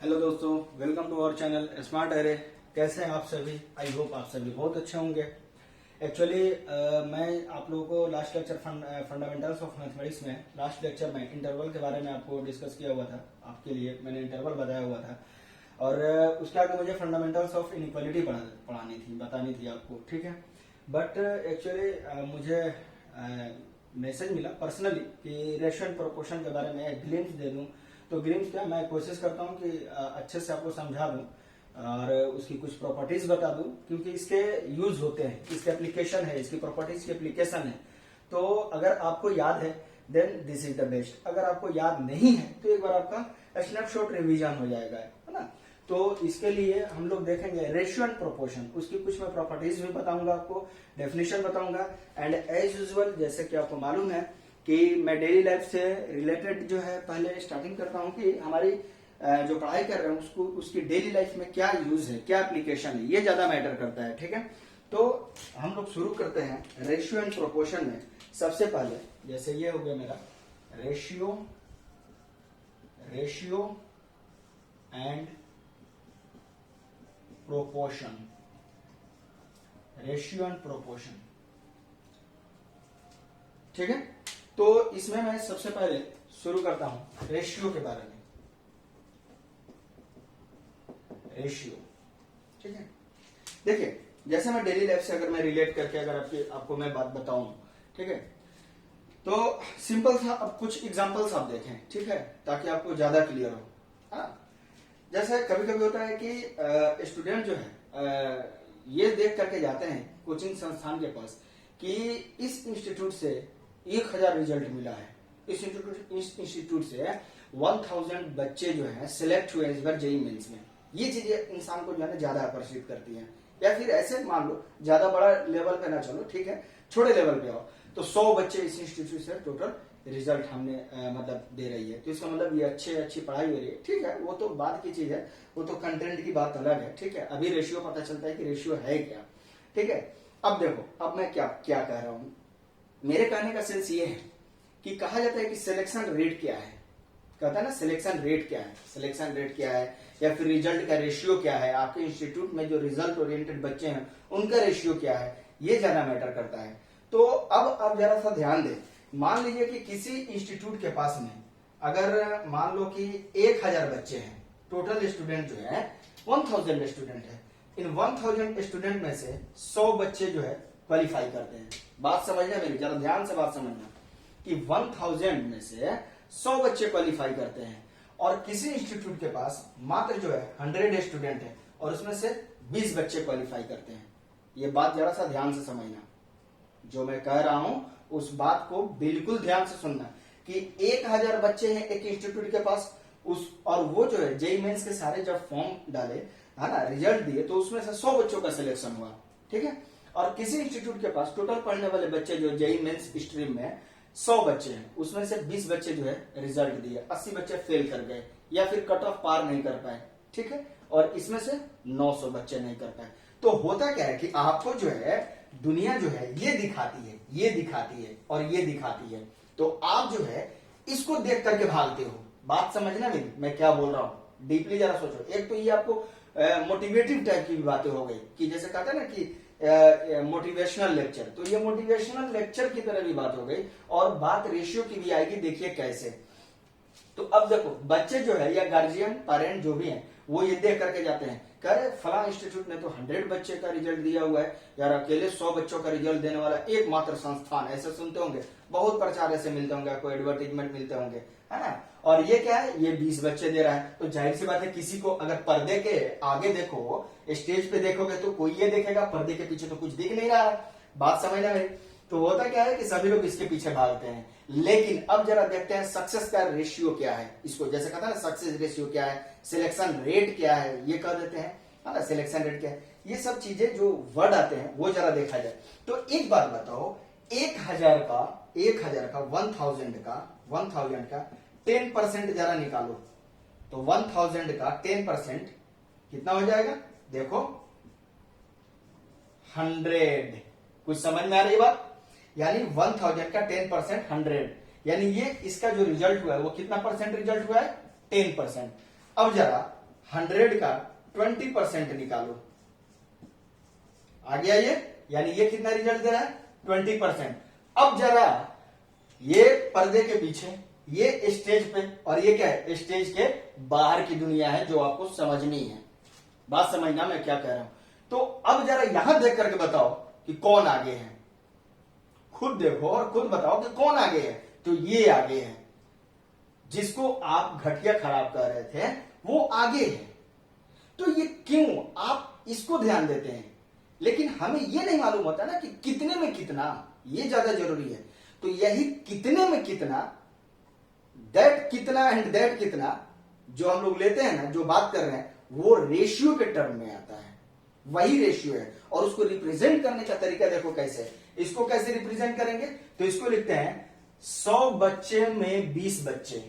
Hello दोस्तों, welcome to our channel smart array. कैसे हैं आप सभी? आई होप आप सभी बहुत अच्छे होंगे। एक्चुअली मैं आप लोगों को last lecture fundamentals of mathematics में लास्ट लेक्चर में इंटरवल के बारे में आपको डिस्कस किया हुआ था। आपके लिए मैंने इंटरवल बताया हुआ था और उसके आगे मुझे फंडामेंटल्स ऑफ इनइक्वालिटी पढ़ानी थी, बतानी थी आपको, ठीक है। बट एक्चुअली मुझे मैसेज मिला पर्सनली कि रेशियो एंड प्रोपोर्शन के बारे में एक ग्लिम्स दे दूं। तो ग्लिम्स क्या, मैं कोशिश करता हूं कि अच्छे से आपको समझा दूं और उसकी कुछ प्रॉपर्टीज बता दूं, क्योंकि इसके यूज होते हैं, इसके एप्लीकेशन है, इसकी प्रॉपर्टीज की एप्लीकेशन है। तो अगर आपको याद है then this is the best. अगर आपको याद नहीं है तो एक बार आपका स्नैपशॉट रिवीजन हो जाएगा, है ना। तो इसके लिए हम लोग देखेंगे रेशियो एंड प्रोपोर्शन, उसकी कुछ मैं प्रॉपर्टीज भी बताऊंगा, आपको डेफिनेशन बताऊंगा। एंड एज यूजुअल, जैसे कि आपको मालूम है कि मैं डेली लाइफ से रिलेटेड जो है पहले स्टार्टिंग करता हूं कि हमारी जो पढ़ाई कर रहे हैं उसको, उसकी डेली लाइफ में क्या यूज है, क्या एप्लीकेशन है, ये ज्यादा मैटर करता है, ठीक है। तो हम लोग शुरू करते हैं रेशियो एंड प्रोपोर्शन में। सबसे पहले जैसे ये हो गया मेरा ratio and proportion, ratio and proportion, ठीक है। तो इसमें मैं सबसे पहले शुरू करता हूं रेशियो के बारे में। रेशियो, ठीक है। देखिए, जैसे मैं डेली लाइफ से अगर मैं रिलेट करके अगर आपको मैं बात बताऊं, ठीक है, तो सिंपल सा अब कुछ एग्जांपल्स आप देखें, ठीक है, ताकि आपको ज्यादा क्लियर हो। हाँ, जैसे कभी कभी होता है कि स्टूडेंट जो है ये देख करके जाते हैं कोचिंग संस्थान के पास कि इस इंस्टीट्यूट से 1000 रिजल्ट मिला है, इस इंस्टीट्यूट से 1000 बच्चे जो है सिलेक्ट हुए इस बार जेईई मेंस में। ये चीजें इंसान को जो है ज्यादा आकर्षित करती हैं। या फिर ऐसे मान लो, ज्यादा बड़ा लेवल पे ना चलो, ठीक है, छोटे लेवल पे आओ, तो 100 बच्चे इस इंस्टीट्यूट से टोटल रिजल्ट हमने मतलब दे रही है, तो इसका मतलब ये अच्छी पढ़ाई हो रही है, ठीक है। वो तो बात की चीज है, वो तो कंटेंट की बात अलग है, ठीक है। अभी रेशियो पता चलता है कि रेशियो है क्या, ठीक है। अब देखो, अब मैं क्या क्या कह रहा हूं। मेरे कहने का सेंस ये है कि कहा जाता है कि सिलेक्शन रेट क्या है, कहता है ना सिलेक्शन रेट क्या है, सिलेक्शन रेट क्या है, या फिर रिजल्ट का रेशियो क्या है, आपके इंस्टीट्यूट में जो रिजल्ट ओरिएंटेड बच्चे हैं उनका रेशियो क्या है, ये ज्यादा मैटर करता है। तो अब आप जरा सा ध्यान दें। मान लीजिए कि किसी इंस्टीट्यूट के पास में अगर मान लो कि 1000 बच्चे हैं, टोटल स्टूडेंट जो है 1000 स्टूडेंट है। इन 1000 स्टूडेंट में से 100 बच्चे जो है क्वालिफाई करते हैं। बात समझना मेरी, जरा ध्यान से बात समझना कि 1000 में से 100 बच्चे क्वालिफाई करते हैं और किसी इंस्टीट्यूट के पास मात्र जो है 100 स्टूडेंट है और उसमें से 20 बच्चे क्वालिफाई करते हैं। ये बात जरा सा ध्यान से समझना, जो मैं कह रहा हूं उस बात को बिल्कुल ध्यान से सुनना कि 1000 बच्चे हैं एक इंस्टीट्यूट के पास, उस और वो जो है जेईई मेंस के सारे जब फॉर्म डाले, है ना, रिजल्ट दिए, तो उसमें से 100 बच्चों का सिलेक्शन हुआ, ठीक है। और किसी इंस्टीट्यूट के पास टोटल पढ़ने वाले बच्चे जो जेईई मेंस स्ट्रीम में 100 बच्चे हैं, उसमें से 20 बच्चे जो है रिजल्ट दिए, 80 बच्चे फेल कर गए या फिर कट ऑफ पार नहीं कर पाए, ठीक है। और इसमें से 900 बच्चे नहीं कर पाए। तो होता क्या है कि आपको जो है दुनिया जो है ये दिखाती है, ये दिखाती है और ये दिखाती है, तो आप जो है इसको देख करके भागते हो। बात समझना मेरी, मैं क्या बोल रहा हूं, डीपली जरा सोचो। एक तो ये आपको मोटिवेटिव टाइप की भी बातें हो गई कि जैसे कहते हैं ना कि मोटिवेशनल लेक्चर, तो ये मोटिवेशनल लेक्चर की तरह भी बात हो गई। और बात रेशियो की भी आएगी, देखिए कैसे। तो अब देखो, बच्चे जो है या गार्जियन पेरेंट जो भी हैं वो ये देख करके जाते हैं, कह रहे फला इंस्टीट्यूट ने तो 100 बच्चे का रिजल्ट दिया हुआ है, यार अकेले 100 बच्चों का रिजल्ट देने वाला एकमात्र संस्थान, ऐसे सुनते होंगे, बहुत प्रचार ऐसे मिलते होंगे, आपको एडवर्टीजमेंट मिलते होंगे, है ना। और ये क्या है, ये 20 बच्चे दे रहा है, तो जाहिर सी बात है किसी को अगर पर्दे के आगे देखो, स्टेज पे देखोगे तो कोई ये देखेगा, पर्दे के पीछे तो कुछ दिख नहीं रहा है। बात समझना मेरी। तो होता क्या है कि सभी लोग इसके पीछे भागते हैं। लेकिन अब जरा देखते हैं सक्सेस का रेशियो क्या है, इसको जैसे कहता है ना सक्सेस रेशियो क्या है, सिलेक्शन रेट क्या है, ये कह देते हैं, है ना, सिलेक्शन रेट क्या है, ये सब चीजें जो वर्ड आते हैं वो जरा देखा जाए। तो एक बात बताओ, 1000 का 1000 का 10% जरा निकालो, तो 1000 का 10% कितना हो जाएगा, देखो 100। कुछ समझ में आ रही बात? यानी 1000 का 10% 100, यानी ये इसका जो रिजल्ट हुआ है वो कितना परसेंट रिजल्ट हुआ है, 10%। अब जरा 100 का 20% निकालो, आ गया ये, यानी ये कितना रिजल्ट दे रहा है 20%। अब जरा ये पर्दे के पीछे, ये स्टेज पे, और ये क्या है स्टेज के बाहर की दुनिया है जो आपको समझनी है। बात समझना मैं क्या कह रहा हूं। तो अब जरा यहां देख करके बताओ कि कौन आगे है, खुद देखो और खुद बताओ कि कौन आगे है। तो ये आगे है, जिसको आप घटिया खराब कर रहे थे वो आगे है। तो ये क्यों आप इसको ध्यान देते हैं, लेकिन हमें ये नहीं मालूम होता ना कि कितने में कितना, ये ज्यादा जरूरी है। तो यही कितने में कितना, दैट कितना एंड दैट कितना जो हम लोग लेते हैं ना, जो बात कर रहे हैं, वो रेशियो के टर्म में आता है, वही रेशियो है। और उसको रिप्रेजेंट करने का तरीका देखो कैसे है। इसको कैसे रिप्रेजेंट करेंगे, तो इसको लिखते हैं 100 बच्चे में 20 बच्चे,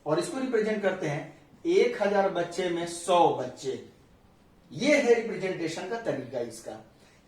और इसको रिप्रेजेंट करते हैं 1000 बच्चे में 100 बच्चे। ये है रिप्रेजेंटेशन का तरीका इसका,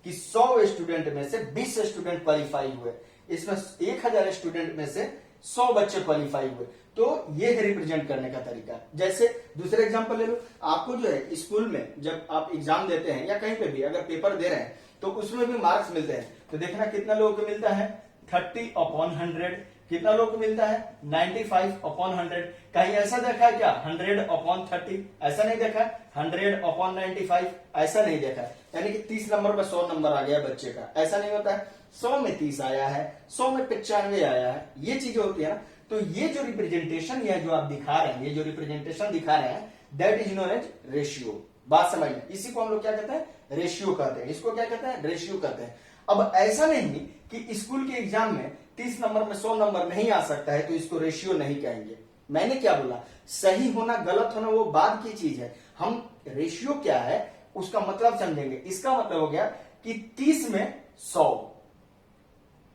कि 100 स्टूडेंट में से 20 स्टूडेंट क्वालिफाई हुए, इसमें 1000 स्टूडेंट में से 100 बच्चे क्वालिफाई हुए। तो ये है रिप्रेजेंट करने का तरीका। जैसे दूसरे एग्जांपल ले लो, आपको जो है स्कूल में जब आप एग्जाम देते हैं या कहीं पे भी अगर पेपर दे रहे हैं तो उसमें भी मार्क्स मिलते हैं। तो देखना कितना लोगों को मिलता है 30/100, कितना लोगों को मिलता है 95/100। कहीं ऐसा देखा है क्या 100/30, ऐसा नहीं देखा। 100/95, ऐसा नहीं देखा। यानी कि 30 नंबर पर 100 नंबर आ गया बच्चे का, ऐसा नहीं होता है। 100 में 30 आया है, 100 में 95 आया है, ये चीजें होती है ना। तो ये जो रिप्रेजेंटेशन है जो आप दिखा रहे हैं, ये जो रिप्रेजेंटेशन दिखा रहे हैं, that is known as ratio. बात समझिए, इसी को हम लोग क्या कहते हैं, रेशियो कहते हैं। इसको क्या कहते हैं, रेशियो कहते हैं। अब ऐसा नहीं कि स्कूल के एग्जाम में 30 नंबर में 100 नंबर नहीं आ सकता है तो इसको रेशियो नहीं कहेंगे। मैंने क्या बोला, सही होना गलत होना वो बाद की चीज है, हम रेशियो क्या है उसका मतलब समझेंगे। इसका मतलब हो गया कि 30 में 100,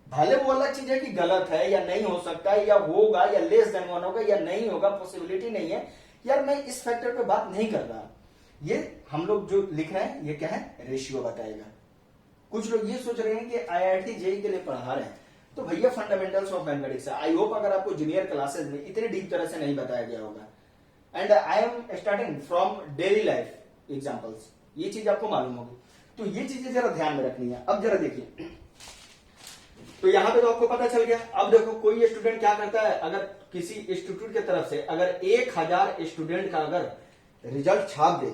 भले वो अलग चीज है कि गलत है या नहीं हो सकता है, या होगा या लेस देन 1 होगा या नहीं होगा, पॉसिबिलिटी नहीं है यार, मैं इस फैक्टर पे बात नहीं कर रहा। ये हम लोग जो लिख रहे हैं ये क्या है, रेशियो बताएगा। कुछ लोग ये सोच रहे हैं कि IIT JEE के लिए पढ़ा रहे हैं, तो भैया फंडामेंटल्स ऑफ मैथमेटिक्स है। आई होप अगर आपको जूनियर क्लासेस में इतने डीप तरह से नहीं बताया गया होगा। And I am starting from daily life examples, ये चीज आपको मालूम होगी। तो ये चीजें जरा ध्यान में रखनी है। अब जरा देखिए, तो यहां पे तो आपको पता चल गया। अब देखो कोई स्टूडेंट क्या करता है, अगर किसी इंस्टीट्यूट की तरफ से अगर 1000 स्टूडेंट का अगर रिजल्ट छाप दे,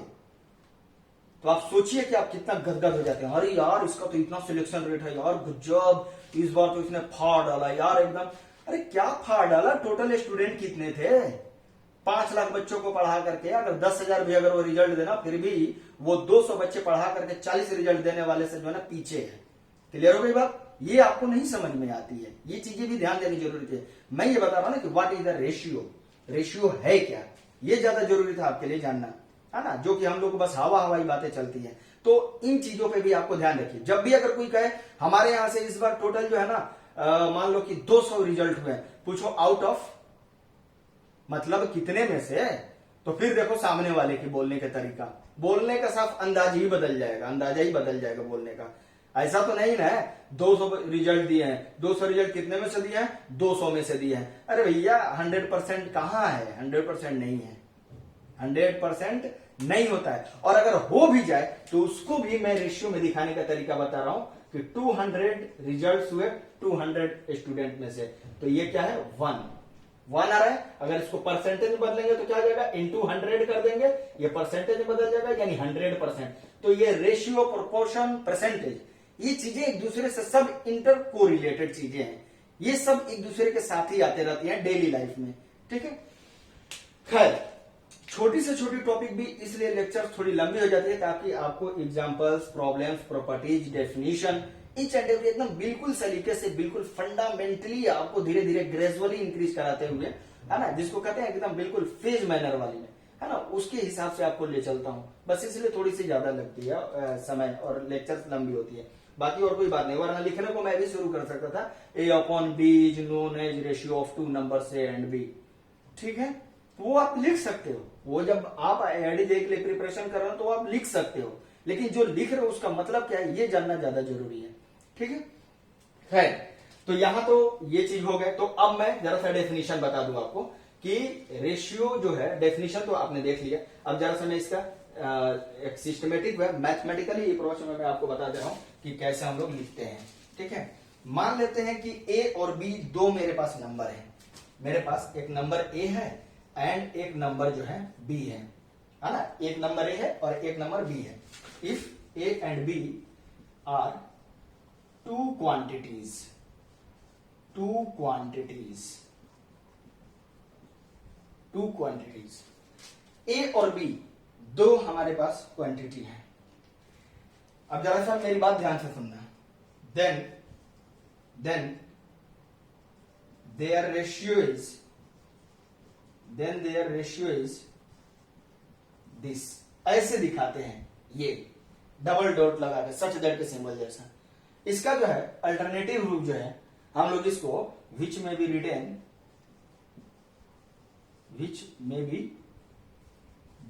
तो आप सोचिए कि आप कितना गदगद हो जाते हैं। अरे यार इसका तो इतना सिलेक्शन रेट है यार, गजब, इस बार तो इसने फाड़ डाला यार एकदम। अरे क्या फाड़ डाला, टोटल स्टूडेंट कितने थे, 5 लाख बच्चों को पढ़ा करके अगर 10,000 भी अगर वो रिजल्ट देना, फिर भी वो 200 बच्चे पढ़ा करके 40 रिजल्ट देने वाले से जो है ना पीछे है। क्लियर हो गई बात, ये आपको नहीं समझ में आती है, ये चीजें भी ध्यान देनी जरूरी है। मैं ये बता रहा हूं ना कि what is the ratio, ratio है क्या, ये ज्यादा जरूरी था आपके लिए जानना, है ना, जो कि हम लोग को बस हवा हवाई बातें चलती हैं। तो इन चीजों पे भी आपको ध्यान रखिए। जब भी अगर कोई कहे हमारे यहां से इस बार टोटल जो है ना मान लो कि 200 रिजल्ट हुए, पूछो आउट ऑफ मतलब कितने में से, तो फिर देखो सामने वाले की बोलने का तरीका, बोलने का साफ अंदाज ही बदल जाएगा, अंदाजा ही बदल जाएगा बोलने का। ऐसा तो नहीं ना 200 रिजल्ट दिए हैं, 200 रिजल्ट कितने में से दिए हैं, 200 में से दिए हैं। अरे भैया 100% कहां है, 100% नहीं है, 100% नहीं होता है। और अगर हो भी जाए तो उसको भी मैं रेशियो में दिखाने का तरीका बता रहा हूं कि 200 रिजल्ट हुए 200 स्टूडेंट में से, तो ये क्या है 1 आ रहा है। अगर इसको परसेंटेज में बदलेंगे तो क्या आ जाएगा, इंटू 100 कर देंगे, ये परसेंटेज में बदल जाएगा यानी 100%। तो ये रेशियो, प्रोपोर्शन, परसेंटेज, ये चीजें एक दूसरे से सब इंटर कोरिलेटेड चीजें हैं, ये सब एक दूसरे के साथ ही आते रहती हैं डेली लाइफ में, ठीक है। खैर छोटी से छोटी टॉपिक भी इसलिए लेक्चर थोड़ी लंबी हो जाती है ताकि आपको examples, problems, properties, definition, each and every एकदम बिल्कुल सलीके से, बिल्कुल फंडामेंटली आपको धीरे धीरे ग्रेजुअली इंक्रीज कराते हुए, है ना, जिसको कहते हैं एकदम बिल्कुल फेज मैनर वाली में, है ना, उसके हिसाब से आपको ले चलता हूं। बस इसलिए थोड़ी सी ज्यादा लगती है समय और लेक्चर लंबी होती है, बाकी और कोई बात नहीं। वरना लिखने को मैं भी शुरू कर सकता था, A/B is known as ratio of 2 numbers A and B, ठीक है, वो आप लिख सकते हो। वो जब आप IIT JEE के लिए प्रिपरेशन कर रहे हो तो आप लिख सकते हो, लेकिन जो लिख रहे हो उसका मतलब क्या है ये जानना ज्यादा जरूरी है, ठीक है। खैर तो यहां तो ये चीज हो गए। तो अब मैं जरा सा डेफिनेशन बता दूं आपको कि रेशियो जो है, डेफिनेशन तो आपने देख लिया। अब जरा सा मैं इसका एक सिस्टमेटिक वे मैथमेटिकली अप्रोच में मैं आपको बता दे रहा हूं कि कैसे हम लोग लिखते हैं। ठीक है, मान लेते हैं कि ए और बी दो मेरे पास नंबर है। मेरे पास एक नंबर ए है एंड एक नंबर जो है बी है ना। एक नंबर ए है और एक नंबर बी है। If A and B are two quantities A और बी दो हमारे पास क्वांटिटी है। अब जरा सा मेरी बात ध्यान से सुनना। Then their ratio is this। ऐसे दिखाते हैं, ये डबल डॉट लगा के सच दैट के सिंबल जैसा। इसका जो है अल्टरनेटिव रूप जो है, हम लोग इसको which may be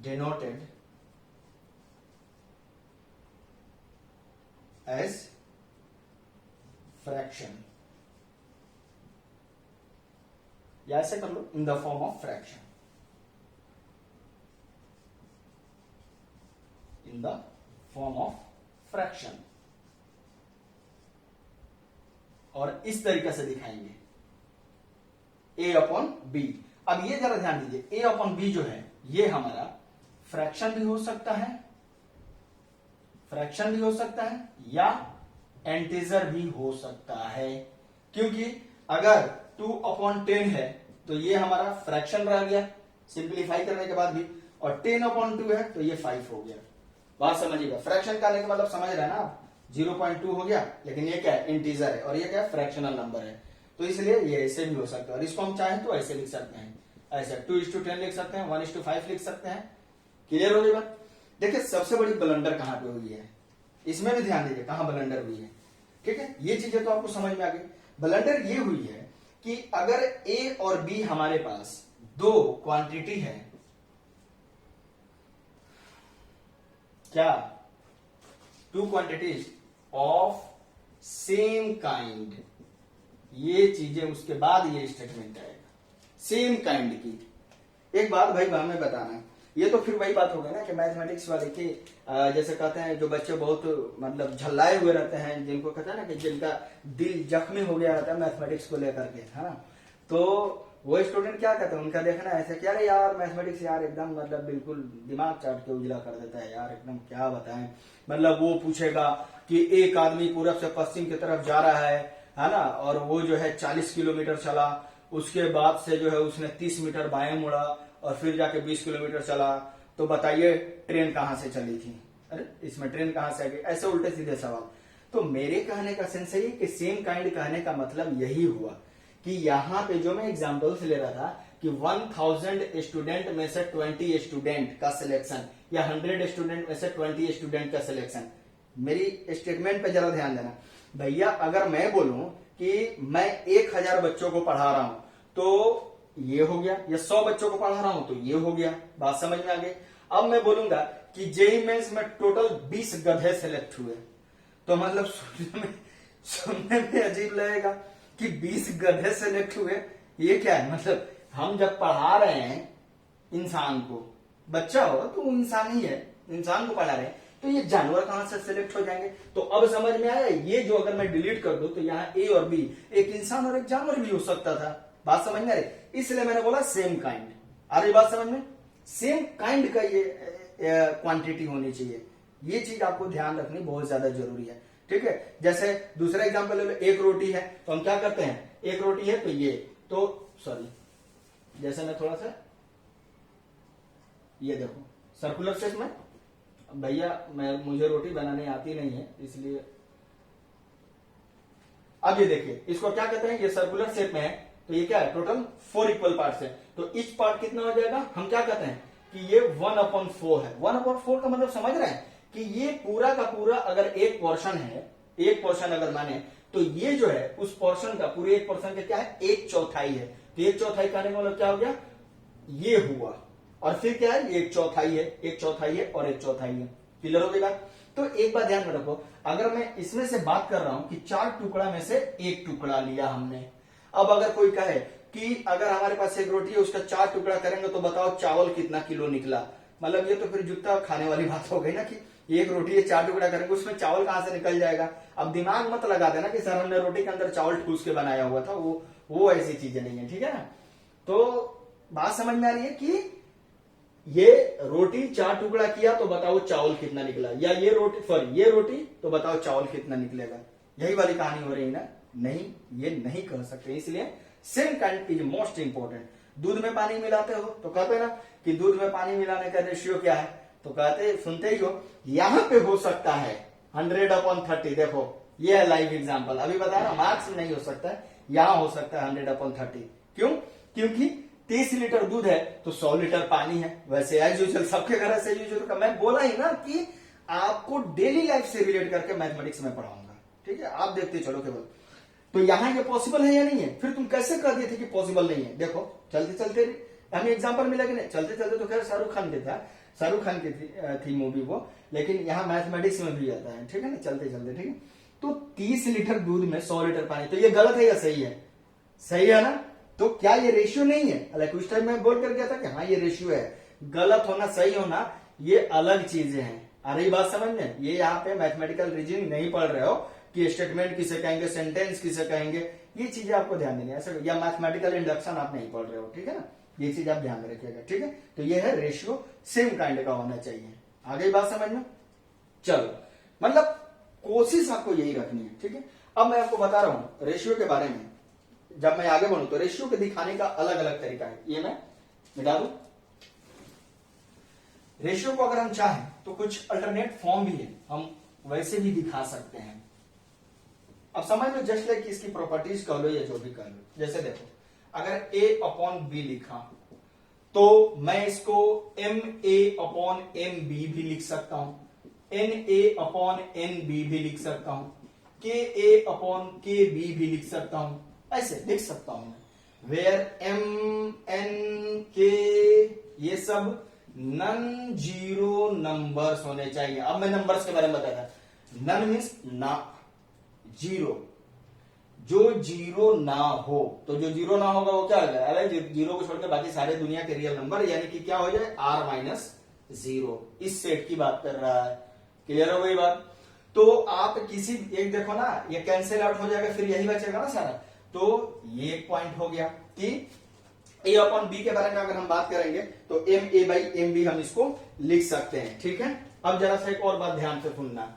denoted as fraction, या ऐसे कर लो, in the form of fraction, in the form of fraction. और इस तरीके से दिखाएंगे ए अपॉन बी। अब ये जरा ध्यान दीजिए, ए अपॉन बी जो है ये हमारा फ्रैक्शन भी हो सकता है, या इंटीजर भी हो सकता है। क्योंकि अगर 2/10 है तो ये हमारा फ्रैक्शन रह गया सिंप्लीफाई करने के बाद भी, और 10/2 है तो ये 5 हो गया। बात समझिएगा, फ्रैक्शन का लेके मतलब समझ रहे हैं ना आप, 0.2 हो गया, लेकिन ये क्या है, इंटीजर है, और ये क्या है, फ्रैक्शनल नंबर है। तो इसलिए ये ऐसे भी हो सकता है, और इसको हम चाहें तो ऐसे लिख सकते हैं, ऐसे 2:10 लिख सकते हैं, 1:5 लिख सकते हैं। क्लियर हो गई बात। देखिए सबसे बड़ी ब्लंडर कहां पे हुई है, इसमें भी ध्यान दीजिए कहां ब्लंडर हुई है। ठीक है, ये चीजें तो आपको समझ में आ गई। ब्लंडर ये हुई है कि अगर ए और बी हमारे पास दो क्वांटिटी है, क्या, two quantities of same kind, ये चीजें उसके बाद ये स्टेटमेंट आएगा, सेम काइंड की। एक बात भाई हमें बताना, ये तो फिर वही बात हो गई ना कि मैथमेटिक्स वाले की जैसे कहते हैं जो बच्चे बहुत मतलब झल्लाए हुए रहते हैं, जिनको कहते हैं ना कि जिनका दिल जख्मी हो गया रहता है मैथमेटिक्स को लेकर के, है ना, तो वो स्टूडेंट क्या कहते हैं, उनका देखना ऐसे क्या रे यार मैथमेटिक्स यार एकदम मतलब बिल्कुल दिमाग चाट के उजला कर देता है यार, एकदम क्या बताएं। मतलब वो पूछेगा कि एक आदमी पूरब से पश्चिम की तरफ जा रहा है ना, और वो जो है 40 किलोमीटर चला, उसके बाद से जो है उसने 30 मीटर बाएं मुड़ा और फिर जाके 20 किलोमीटर चला, तो बताइए ट्रेन कहां से चली थी, अरे इसमें ट्रेन कहां से आ गई, ऐसे उल्टे सीधे सवाल। तो मेरे कहने का सेंस है कि सेम काइंड कहने का मतलब यही हुआ कि यहाँ पे जो मैं एग्जांपल्स ले रहा था कि 1000 स्टूडेंट में से 20 स्टूडेंट का सिलेक्शन, या 100 स्टूडेंट में से 20 स्टूडेंट का सिलेक्शन। मेरी स्टेटमेंट पे जरा ध्यान देना भैया, अगर मैं बोलूं कि मैं 1000 बच्चों को पढ़ा रहा हूं तो ये हो गया, या 100 बच्चों को पढ़ा रहा हूं तो ये हो गया, बात समझ में आ गई। अब मैं बोलूंगा कि जेईई मेंस में टोटल 20 गधे सेलेक्ट हुए, तो मतलब सुनने में अजीब लगेगा कि 20 गधे सेलेक्ट हुए, ये क्या है, मतलब हम जब पढ़ा रहे हैं इंसान को, बच्चा हो तो इंसान ही है, इंसान को पढ़ा रहे हैं, तो ये जानवर कहां से सिलेक्ट हो जाएंगे। तो अब समझ में आया, ये जो अगर मैं डिलीट कर दूं तो यहाँ ए और बी, एक इंसान और एक जानवर भी हो सकता था, बात समझ में आ रही। इसलिए मैंने बोला सेम काइंड, आ रही बात समझ में, सेम काइंड का ये क्वांटिटी होनी चाहिए, ये चीज आपको ध्यान रखनी बहुत ज्यादा जरूरी है। ठीक है, जैसे दूसरा एग्जांपल ले लो, एक रोटी है तो हम क्या करते हैं, एक रोटी है तो ये, तो सॉरी जैसे मैं थोड़ा सा ये देखो सर्कुलर शेप में, भैया मुझे रोटी बनाने आती नहीं है इसलिए, अब ये देखिए इसको क्या कहते हैं, ये सर्कुलर शेप में है तो ये क्या है, टोटल 4 इक्वल पार्ट्स है, तो ईच पार्ट कितना हो जाएगा, हम क्या कहते हैं कि ये 1/4 है। 1/4 का मतलब समझ रहे हैं कि ये पूरा का पूरा अगर एक पोर्शन है, एक पोर्शन अगर माने तो ये जो है उस पोर्शन का, पूरे एक पोर्शन का क्या है, 1/4 है। तो 1/4 का मतलब क्या हो गया, ये हुआ, और फिर क्या है, ये 1/4 है, 1/4 है और 1/4 है। क्लियर हो गई बात। तो एक बात ध्यान में रखो, अगर मैं इसमें से बात कर रहा हूं कि 4 टुकड़ा में से एक टुकड़ा लिया हमने, अब अगर कोई कहे कि अगर हमारे पास एक रोटी है उसका 4 टुकड़ा करेंगे तो बताओ चावल कितना किलो निकला। मतलब ये तो फिर जूता खाने वाली बात हो गई ना कि एक रोटी है 4 टुकड़ा करेंगे उसमें चावल कहां से निकल जाएगा। अब दिमाग मत लगा देना कि सर हमने रोटी के अंदर चावल ठूस के बनाया हुआ था, वो ऐसी चीजें नहीं है, ठीक है ना। तो बात समझ में आ रही है कि ये रोटी 4 टुकड़ा किया तो बताओ चावल कितना निकला, या ये रोटी तो बताओ चावल कितना निकलेगा। यही वाली कहानी हो रही है ना। नहीं, ये नहीं कह सकते, इसलिए same kind is most important. दूध में पानी मिलाते हो तो कहते ना कि दूध में पानी मिलाने का रेशियो क्या है, तो कहते सुनते ही हो यहां पे हो सकता है 100/30। देखो ये है लाइव एग्जांपल, अभी बता रहा मार्क्स में नहीं हो सकता है, यहां हो सकता है 100/30। क्यों? क्योंकि 30 लीटर दूध है तो 100 लीटर पानी है। वैसे एज यूजुअल सबके घर ऐसे यूजुअल का मैं बोला ही ना कि आपको डेली लाइफ से रिलेट करके मैथमेटिक्स में पढ़ाऊंगा, ठीक है। आप देखते चलो केवल। तो यहां ये पॉसिबल है या नहीं है? फिर तुम कैसे कह दिए थे कि पॉसिबल नहीं है? देखो चलते चलते हमें एग्जांपल मिला कि नहीं, चलते चलते तो खैर शाहरुख खान की थी मूवी वो, लेकिन यहाँ मैथमेटिक्स में भी आता है, ठीक है ना, चलते चलते, ठीक है। तो 30 लीटर दूध में 100 लीटर पानी, तो ये गलत है या सही है? सही है ना। तो क्या ये रेशियो नहीं है? अलग उस टाइम में बोल कर गया था कि हाँ ये रेशियो है। गलत होना सही होना ये अलग चीजें हैं। आ रही बात समझ में? ये यहाँ पे मैथमेटिकल रीजनिंग नहीं पढ़ रहे हो कि स्टेटमेंट किसे कहेंगे, सेंटेंस किसे कहेंगे, ये चीजें आपको ध्यान देनी है ऐसे, या मैथमेटिकल इंडक्शन आप नहीं पढ़ रहे हो, ठीक है ना। ये चीज आप ध्यान में रखिएगा, ठीक है। तो ये है रेशियो सेम काइंड का होना चाहिए। आगे बात समझ में? चलो, मतलब कोशिश आपको यही रखनी है, ठीक है। अब मैं आपको बता रहा हूं रेशियो के बारे में। जब मैं आगे बढ़ू तो रेशियो के दिखाने का अलग अलग तरीका है, ये मैं मिटा दूं। रेशियो को अगर हम चाहें तो कुछ अल्टरनेट फॉर्म भी है, हम वैसे भी दिखा सकते हैं। अब समझ लो जस्ट लाइक इसकी प्रॉपर्टीज कह लो या जो भी कह लो। जैसे देखो अगर a/b लिखा तो मैं इसको ma/mb भी लिख सकता हूं, na/nb भी लिख सकता हूं, ka/kb भी लिख सकता हूं, ऐसे लिख सकता हूं मैं। वेयर m n k ये सब नन जीरो नंबर्स होने चाहिए। अब मैं नंबर्स के बारे में बताया, नन मीन्स ना, जीरो, जो जीरो ना हो, तो जो जीरो ना होगा वो क्या हो जाए? अरे जीरो को छोड़कर बाकी सारे दुनिया के रियल नंबर, यानी कि क्या हो जाए? r-0। इस सेट की बात कर रहा है। क्लियर हो गई बात? तो आप किसी एक देखो ना, ये कैंसिल आउट हो जाएगा, फिर यही बचेगा ना सारा। तो ये एक पॉइंट हो गया कि a/b के बारे में अगर हम बात करेंगे तो ma/mb हम इसको लिख सकते हैं, ठीक है। अब जरा सा एक और बात ध्यान से सुनना।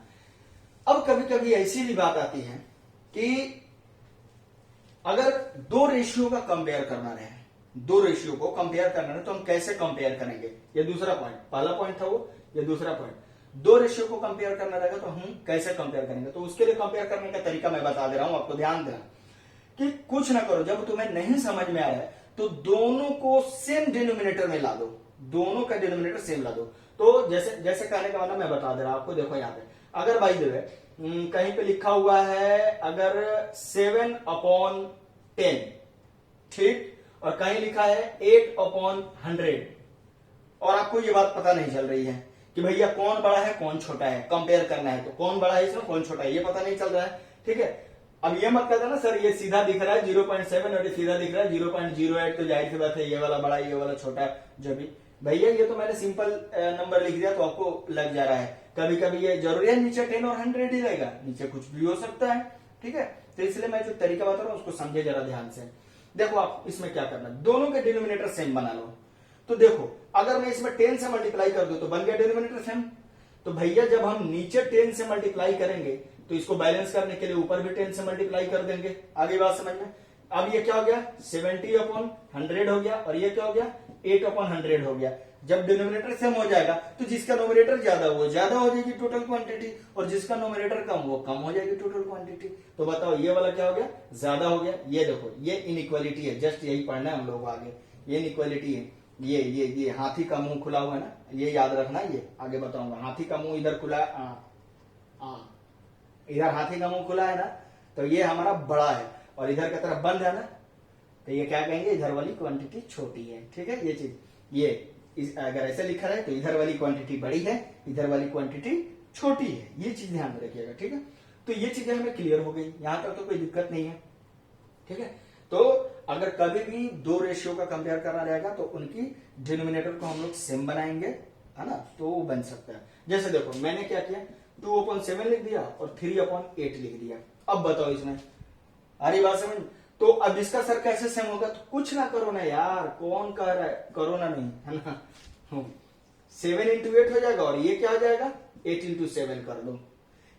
अब कभी कभी ऐसी भी बात आती है कि अगर दो रेशियो का कंपेयर करना रहे, दो रेशियो को कंपेयर करना है तो हम कैसे कंपेयर करेंगे? ये दूसरा पॉइंट, पहला पॉइंट था वो, ये दूसरा पॉइंट। दो रेशियो को कंपेयर करना रहेगा तो हम कैसे कंपेयर करेंगे? तो उसके लिए कंपेयर करने का तरीका मैं बता दे रहा हूं, आपको ध्यान देना कि कुछ ना करो, जब तुम्हें नहीं समझ में आ रहा है तो दोनों को सेम डिनोमिनेटर में ला दो, दोनों का डिनोमिनेटर सेम ला दो। तो जैसे कहने का मतलब मैं बता दे रहा हूं आपको। देखो यहाँ पे अगर बाई द वे कहीं पे लिखा हुआ है अगर 7/10, ठीक, और कहीं लिखा है 8/100, और आपको ये बात पता नहीं चल रही है कि भैया कौन बड़ा है कौन छोटा है, कंपेयर करना है तो कौन बड़ा है इसमें कौन छोटा है, ये पता नहीं चल रहा है, ठीक है। अब ये मत कहता ना सर ये सीधा दिख रहा है 0.7 और ये सीधा दिख रहा है 0.08, तो जाहिर सी बात है ये वाला बड़ा ये वाला छोटा है। जो भी भैया ये तो मैंने सिंपल नंबर लिख दिया तो आपको लग जा रहा है। कभी कभी ये जरूरी है नीचे 10 और 100 ही रहेगा, नीचे कुछ भी हो सकता है, ठीक है। तो इसलिए मैं जो तरीका बता रहा हूं उसको समझे जरा ध्यान से। देखो आप इसमें क्या करना, दोनों के डिनोमिनेटर सेम बना लो। तो देखो अगर मैं इसमें 10 से मल्टीप्लाई कर दूं तो बन गया डिनोमिनेटर सेम। तो भैया जब हम नीचे 10 से मल्टीप्लाई करेंगे तो इसको बैलेंस करने के लिए ऊपर भी 10 से मल्टीप्लाई कर देंगे। आगे बात समझ में? अब ये क्या हो गया 70/100 हो गया, और ये क्या हो गया 8/100 हो गया। जब डिनोमिनेटर सेम हो जाएगा तो जिसका नोमिनेटर ज्यादा वो ज्यादा हो जाएगी टोटल क्वांटिटी, और जिसका नोमिनेटर कम वो कम हो जाएगी टोटल क्वांटिटी। तो बताओ ये वाला क्या हो गया? ज्यादा हो गया। ये देखो ये इनइक्वालिटी है, जस्ट यही पढ़ना है हम लोग आगे। ये इनइक्वालिटी है, ये हाथी का मुंह खुला हुआ है ना, ये याद रखना। ये आगे बताऊंगा, हाथी का मुंह इधर खुला, इधर हाथी का मुंह खुला है ना, तो ये हमारा बड़ा है, और इधर की तरफ बंद है ना, तो ये क्या कहेंगे इधर वाली क्वांटिटी छोटी है, ठीक है। ये चीज ये अगर ऐसे लिखा है तो इधर वाली क्वांटिटी बड़ी है, इधर वाली क्वांटिटी छोटी है, ये चीज ध्यान में रखिएगा, ठीक है। तो ये चीजें हमें क्लियर हो गई, यहां तक तो कोई दिक्कत नहीं है, ठीक है। तो अगर कभी भी दो रेशियो का कंपेयर करना रहेगा तो उनकी डिनोमिनेटर को हम लोग सेम बनाएंगे, है ना, तो वो बन सकता है। जैसे देखो मैंने क्या किया, 2/7 लिख दिया और 3/8 लिख दिया। अब बताओ इसमें आ रही बात समझ? तो अब इसका सर कैसे सेम होगा? तो कुछ ना करो ना यार, कौन कह रहा है, करो ना, नहीं है ना। 7 into 8 हो जाएगा और ये क्या हो जाएगा, 8 into 7 कर दो।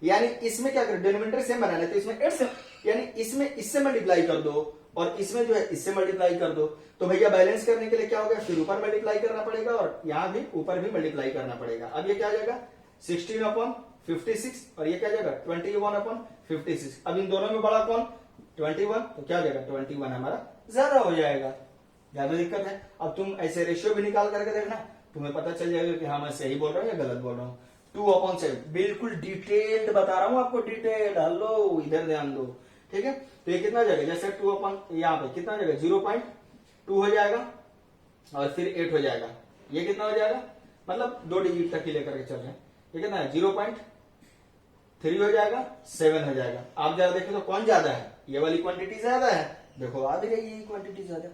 यानी इसमें क्या करो, डिनोमिनेटर सेम बनाना है तो इसमें 8 से, यानी इसमें इससे मल्टीप्लाई कर दो और इसमें जो है इससे मल्टीप्लाई कर दो। तो भैया बैलेंस करने के लिए क्या हो गया, फिर ऊपर मल्टीप्लाई करना पड़ेगा और यहां भी ऊपर भी मल्टीप्लाई करना पड़ेगा। अब ये क्या आ जाएगा 16/56 और ये क्या आ जाएगा 21/56। अब इन दोनों में बड़ा कौन, 21, तो क्या हो जाएगा 21 हमारा ज्यादा हो जाएगा। ज्यादा दिक्कत है। अब तुम ऐसे रेशियो भी निकाल करके देखना, तुम्हें पता चल जाएगा कि हाँ मैं सही बोल रहा हूँ या गलत बोल रहा हूँ। 2/7 बिल्कुल डिटेल्ड बता रहा हूँ आपको, डिटेल्ड। हेलो इधर ध्यान दो, ठीक है। तो ये कितना हो जाएगा, जैसे 2 यहाँ पे कितना हो जाएगा 0.2 हो जाएगा और फिर 8 हो जाएगा। ये कितना हो जाएगा, मतलब 2 डिजिट तक ही लेकर के चल रहे हैं। ये कितना है 0.3 हो जाएगा, 7 हो जाएगा। आप जरा देखो तो कौन ज्यादा है, ये वाली क्वांटिटी ज्यादा है। देखो आ भी रही है ये क्वांटिटी ज्यादा,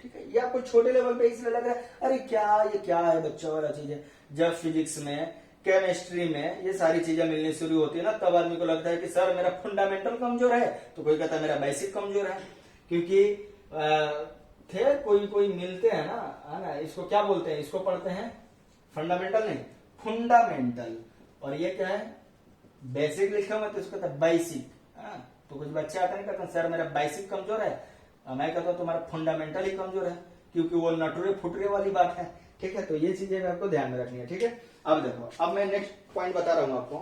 ठीक है। ये आपको छोटे लेवल पे इसलिए लग रहा है अरे क्या ये क्या है बच्चों वाला चीज है। जब फिजिक्स में केमिस्ट्री में ये सारी चीजें मिलनी शुरू होती है ना, तब आदमी को लगता है कि सर मेरा फंडामेंटल कमजोर है, तो कोई कहता है मेरा बेसिक कमजोर है। क्योंकि थे कोई कोई मिलते हैं ना, है ना, इसको क्या बोलते हैं, इसको पढ़ते हैं फंडामेंटल नहीं फंडामेंटल, और ये क्या है बेसिक लिखा हुआ तो इसको कहता है बेसिक। तो कुछ बच्चे आते नहीं कहते सर मेरा बेसिक कमजोर है, मैं कहता हूं तुम्हारा फंडामेंटल ही कमजोर है, क्योंकि वो नटुरे फुटरे वाली बात है, ठीक है। तो ये चीजें आपको ध्यान में रखनी है, ठीक है। अब देखो, अब मैं नेक्स्ट पॉइंट बता रहा हूं आपको।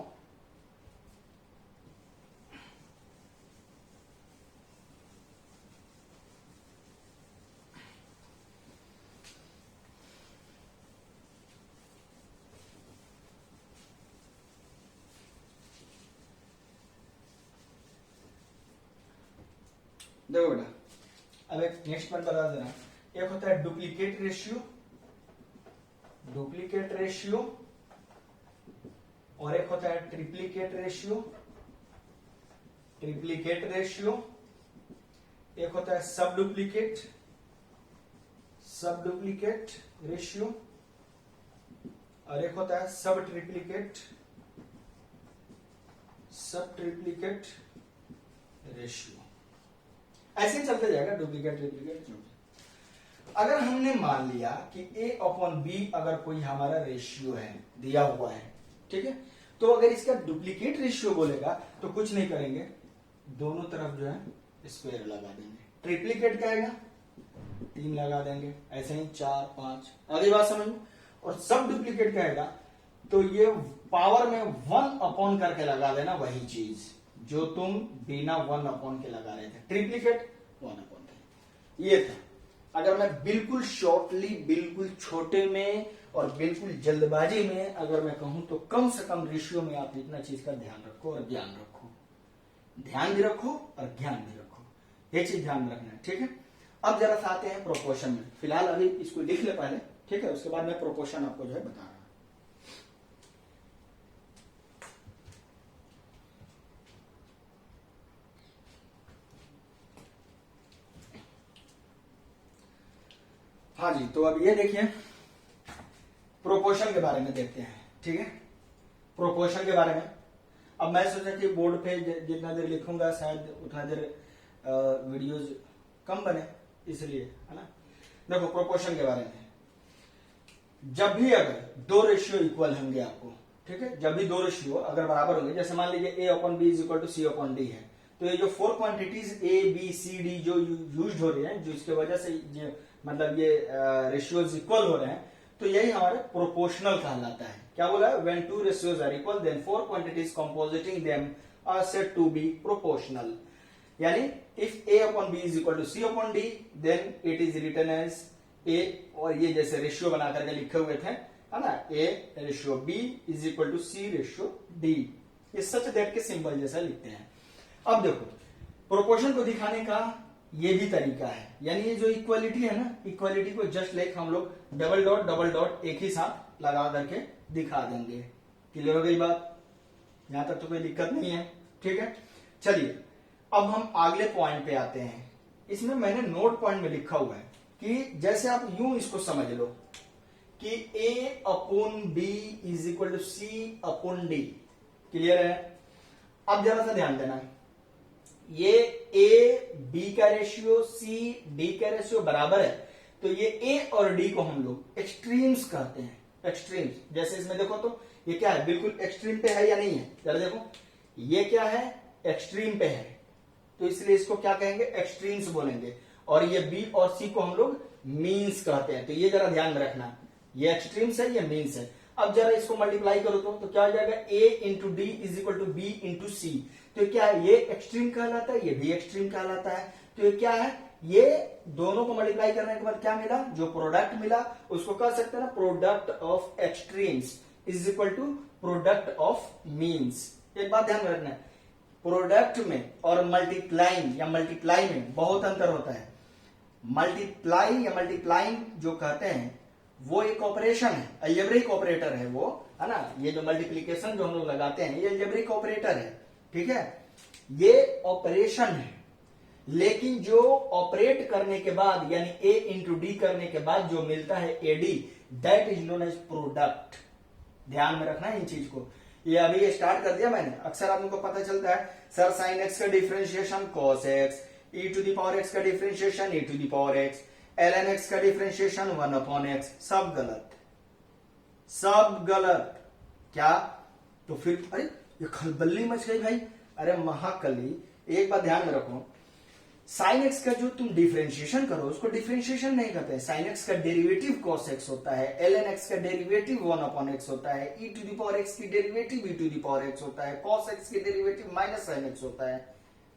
देखो बेटा, अब एक नेक्स्ट पॉइंट बता देना। एक होता है डुप्लीकेट रेशियो, डुप्लीकेट रेशियो, और एक होता है ट्रिप्लीकेट रेशियो, ट्रिप्लीकेट रेशियो। एक होता है सब डुप्लीकेट, सब डुप्लीकेट रेशियो, और एक होता है सब ट्रिप्लीकेट, सब ट्रिप्लीकेट रेशियो। ऐसे ही चलते जाएगा डुप्लीकेट ट्रिप्लीकेट। अगर हमने मान लिया कि A/B अगर कोई हमारा रेशियो है दिया हुआ है, ठीक है, तो अगर इसका डुप्लीकेट रेशियो बोलेगा तो कुछ नहीं करेंगे, दोनों तरफ जो है स्क्वायर लगा देंगे। ट्रिप्लीकेट क्या आएगा 3 लगा देंगे, ऐसे ही 4 5। अगली बात समझ। और सब डुप्लीकेट क्या आएगा, तो ये पावर में 1 करके लगा देना, वही चीज जो तुम बिना 1 के लगा रहे थे। ट्रिप्लीकेट 1 ये था। अगर मैं बिल्कुल शॉर्टली, बिल्कुल छोटे में और बिल्कुल जल्दबाजी में अगर मैं कहूं तो कम से कम रेशियो में आप इतना चीज का ध्यान रखो और ज्ञान रखो, ध्यान भी रखो और ज्ञान भी रखो, ये चीज ध्यान में रखना है, ठीक है। अब जरा सा आते हैं प्रोपोर्शन में। फिलहाल अभी इसको लिख ले पहले, ठीक है, उसके बाद मैं प्रोपोर्शन आपको जो है बता रहा हूं। हाँ जी, तो अब ये देखिए प्रोपोर्शन के बारे में देखते हैं, ठीक है। प्रोपोर्शन के बारे में अब मैं सोचा कि बोर्ड पे जितना देर लिखूंगा शायद उतना देर वीडियोज कम बने, इसलिए, है ना। देखो प्रोपोर्शन के बारे में, जब भी अगर 2 रेशियो इक्वल होंगे आपको, ठीक है, जब भी 2 रेशियो अगर बराबर होंगे, जैसे मान लीजिए A/B = C/D है, तो ये जो 4 quantities A B C D जो यूज हो रही है, जो इसके वजह से मतलब ये रेशियोज इक्वल हो रहे हैं, तो यही हमारे प्रोपोर्शनल कहलाता है। क्या बोला है, when 2 ratios are equal then 4 quantities compositing them are said to be proportional। यानी if A/B = C/D then it is written as A, और ये जैसे रेशियो बना करके लिखे हुए थे, है ना, A/B = C/D, ये सच दैट के सिंबल जैसा लिखते हैं। अब देखो प्रोपोर्शन को दिखाने का ये भी तरीका है, यानी ये जो इक्वालिटी है ना, इक्वालिटी को जस्ट लाइक हम लोग डबल डॉट एक ही साथ लगा करके दिखा देंगे। क्लियर हो गई बात, यहां तक तो कोई दिक्कत नहीं है, ठीक है। चलिए अब हम अगले पॉइंट पे आते हैं। इसमें मैंने नोट पॉइंट में लिखा हुआ है कि जैसे आप यूं इसको समझ लो कि A upon B is equal to C upon D। Clear है? अब जरा सा ध्यान देना, ये A B का रेशियो C D का रेशियो बराबर है, तो ये A और D को हम लोग एक्सट्रीम्स कहते हैं। एक्सट्रीम्स, जैसे इसमें देखो तो ये क्या है, बिल्कुल एक्सट्रीम पे है या नहीं है, जरा देखो, ये क्या है, एक्सट्रीम पे है, तो इसलिए इसको क्या कहेंगे, एक्सट्रीम्स बोलेंगे। और ये B और C को हम लोग मीन्स कहते हैं, तो ये जरा ध्यान में रखना, ये एक्सट्रीम्स है, ये मीन्स है। अब जरा इसको मल्टीप्लाई करो तो क्या हो जाएगा, A into D is equal to B into C. तो क्या है, ये एक्सट्रीम कहलाता है, ये भी एक्सट्रीम कहलाता है। तो ये क्या है, ये दोनों को मल्टीप्लाई करने के बाद क्या मिला, जो प्रोडक्ट मिला उसको कह सकते हैं ना product of extremes is equal to product of means. एक बात ध्यान में रखना है, प्रोडक्ट में और मल्टीप्लाइंग या मल्टीप्लाई में बहुत अंतर होता है। मल्टीप्लाई या मल्टीप्लाइंग जो कहते हैं वो एक ऑपरेशन है, अलजेब्रिक ऑपरेटर है वो, है ना। ये जो मल्टीप्लीकेशन जो हम लोग लगाते हैं ये अलजेब्रिक ऑपरेटर है, ठीक है, ये ऑपरेशन है। लेकिन जो ऑपरेट करने के बाद यानी A इंटू डी करने के बाद जो मिलता है AD, that is known as product. ध्यान में रखना है इन चीज को। ये अभी स्टार्ट कर दिया मैंने, अक्सर आदमी को पता चलता है सर साइन एक्स का differentiation cos x, e to the power x का differentiation e to the power x, ln x का डिफरेंशिएशन 1 अपॉन एक्स। सब गलत, सब गलत। क्या? तो फिर अरे ये खलबल्ली मच गई भाई। अरे महाकली, एक बात ध्यान में रखो, साइन एक्स का जो तुम डिफरेंशिएशन करो उसको डिफरेंशिएशन नहीं कहते हैं। साइन एक्स का डेरिवेटिव कॉस एक्स होता है, ln x का डेरिवेटिव 1 अपॉन एक्स होता है, e to the power x की derivative e to the power x होता है, कॉस एक्स की डेरिवेटिव माइनस साइन एक्स होता है।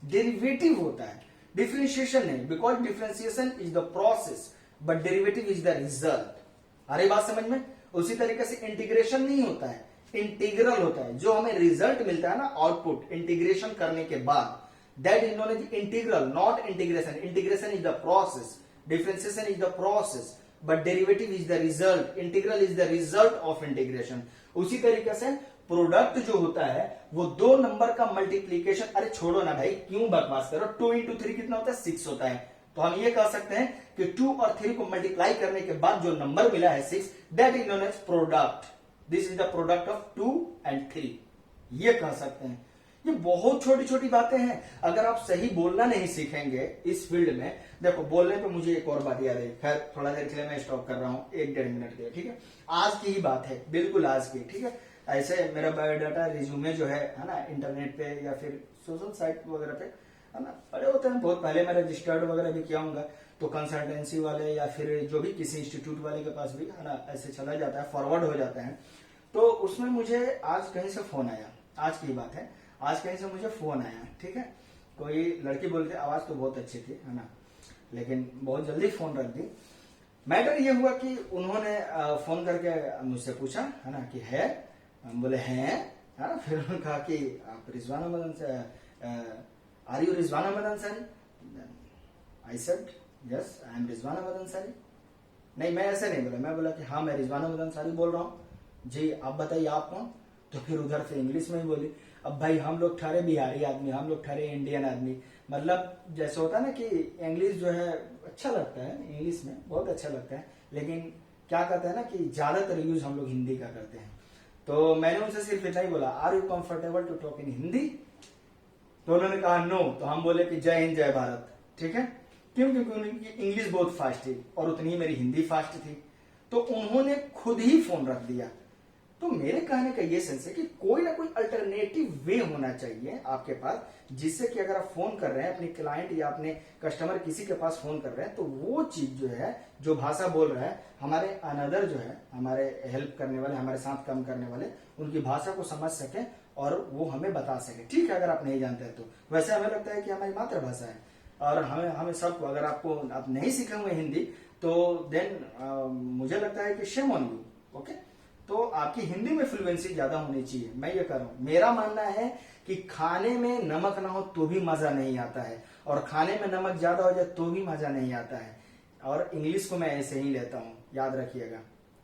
डेरिवेटिव होता है, डिफरेंशिएशन नहीं, because differentiation is the process but derivative is the result. अरे बात समझ में? उसी तरीके से इंटीग्रेशन नहीं होता है, इंटीग्रल होता है। जो हमें रिजल्ट मिलता है ना आउटपुट इंटीग्रेशन करने के बाद, that is known as integral, not integration. Integration is the process, differentiation is the process but derivative is the result, integral is the result of integration. उसी तरीके से प्रोडक्ट जो होता है वो दो नंबर का मल्टीप्लीकेशन। अरे छोड़ो ना भाई, क्यों बकवास करो, 2 इंटू 3 कितना होता है, 6 होता है। तो हम ये कह सकते हैं कि 2 और 3 को मल्टीप्लाई करने के बाद जो नंबर मिला है 6, that is known as product. This is the product of 2 and 3, ये कह सकते हैं। ये बहुत छोटी छोटी बातें हैं, अगर आप सही बोलना नहीं सीखेंगे इस फील्ड में। देखो बोलने पे मुझे एक और बात याद है, खैर थोड़ा देर के लिए मैं स्टॉप कर रहा हूं, 1-1.5 मिनट के लिए, ठीक है। आज की ही बात है, बिल्कुल आज की, ठीक है। ऐसे मेरा बायोडाटा रिज्यूमे जो है ना, इंटरनेट पे या फिर सोशल साइट वगैरह पे, है ना, पड़े होते हैं। बहुत पहले मैं रजिस्टर्ड वगैरह भी किया हूँ, तो कंसल्टेंसी वाले या फिर जो भी किसी इंस्टीट्यूट वाले के पास भी, है ना, ऐसे चला जाता है, फॉरवर्ड हो जाता है। तो उसमें मुझे आज कहीं से फोन आया, आज की बात है, आज कहीं से मुझे फोन आया, ठीक है। कोई लड़की बोलती, आवाज तो बहुत अच्छी थी, है ना, लेकिन बहुत जल्दी फोन रख दी। मैटर ये हुआ कि उन्होंने फोन करके मुझसे पूछा, है ना, कि है, हम बोले हैं, है ना। फिर उन्होंने कहा कि आप रिजवाना मदन से, आर यू रिजवाना मदन सारी? I said yes I am Rizwana Madan सारी। नहीं, मैं ऐसे नहीं बोला, मैं बोला कि हाँ मैं रिजवाना मदन सारी बोल रहा हूँ जी, आप बताइए आप कौन? तो फिर उधर से इंग्लिश में ही बोली। अब भाई हम लोग ठहरे बिहारी आदमी, हम लोग ठहरे इंडियन आदमी, मतलब जैसे होता है ना कि इंग्लिश जो है अच्छा लगता है, इंग्लिश में बहुत अच्छा लगता है, लेकिन क्या कहते हैं ना कि ज्यादातर यूज हम लोग हिंदी का करते हैं। तो मैंने उनसे सिर्फ इतना ही बोला, are you comfortable to talk in Hindi? तो उन्होंने कहा नो। तो हम बोले कि जय हिंद जय भारत, ठीक है। क्यों? क्योंकि उनकी इंग्लिश बहुत फास्ट थी और उतनी ही मेरी हिंदी फास्ट थी। तो उन्होंने खुद ही फोन रख दिया। तो मेरे कहने का ये सेंस है कि कोई ना कोई अल्टरनेटिव वे होना चाहिए आपके पास, जिससे कि अगर आप फोन कर रहे हैं अपने क्लाइंट या अपने कस्टमर किसी के पास फोन कर रहे हैं, तो वो चीज जो है, जो भाषा बोल रहा है, हमारे अनदर जो है, हमारे हेल्प करने वाले, हमारे साथ काम करने वाले, उनकी भाषा को समझ सके और वो हमें बता सके, ठीक है। अगर आप नहीं जानते हैं तो वैसे हमें लगता है कि हमारी मातृभाषा है और हमें सबको, अगर आपको आप नहीं सीखे हुए हिंदी तो देन मुझे लगता है कि शेम ऑन यू, ओके। तो आपकी हिंदी में फ्लुएंसी ज्यादा होनी चाहिए, मैं ये कर रहा हूं। मेरा मानना है कि खाने में नमक ना हो तो भी मजा नहीं आता है, और खाने में नमक ज्यादा हो जाए तो भी मजा नहीं आता है। और इंग्लिश को मैं ऐसे ही लेता हूं, याद रखिएगा।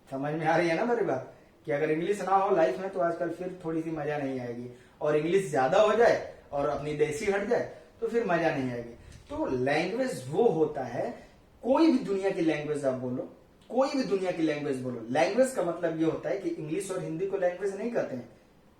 समझ में आ रही है ना मेरी बात, कि अगर इंग्लिश ना हो लाइफ में तो आजकल फिर थोड़ी सी मजा नहीं आएगी, और इंग्लिश ज्यादा हो जाए और अपनी देसी हट जाए तो फिर मजा नहीं आएगी। तो लैंग्वेज वो होता है, कोई भी दुनिया की लैंग्वेज आप बोलो, कोई भी दुनिया की लैंग्वेज बोलो, लैंग्वेज का मतलब ये होता है कि इंग्लिश और हिंदी को लैंग्वेज नहीं कहते हैं,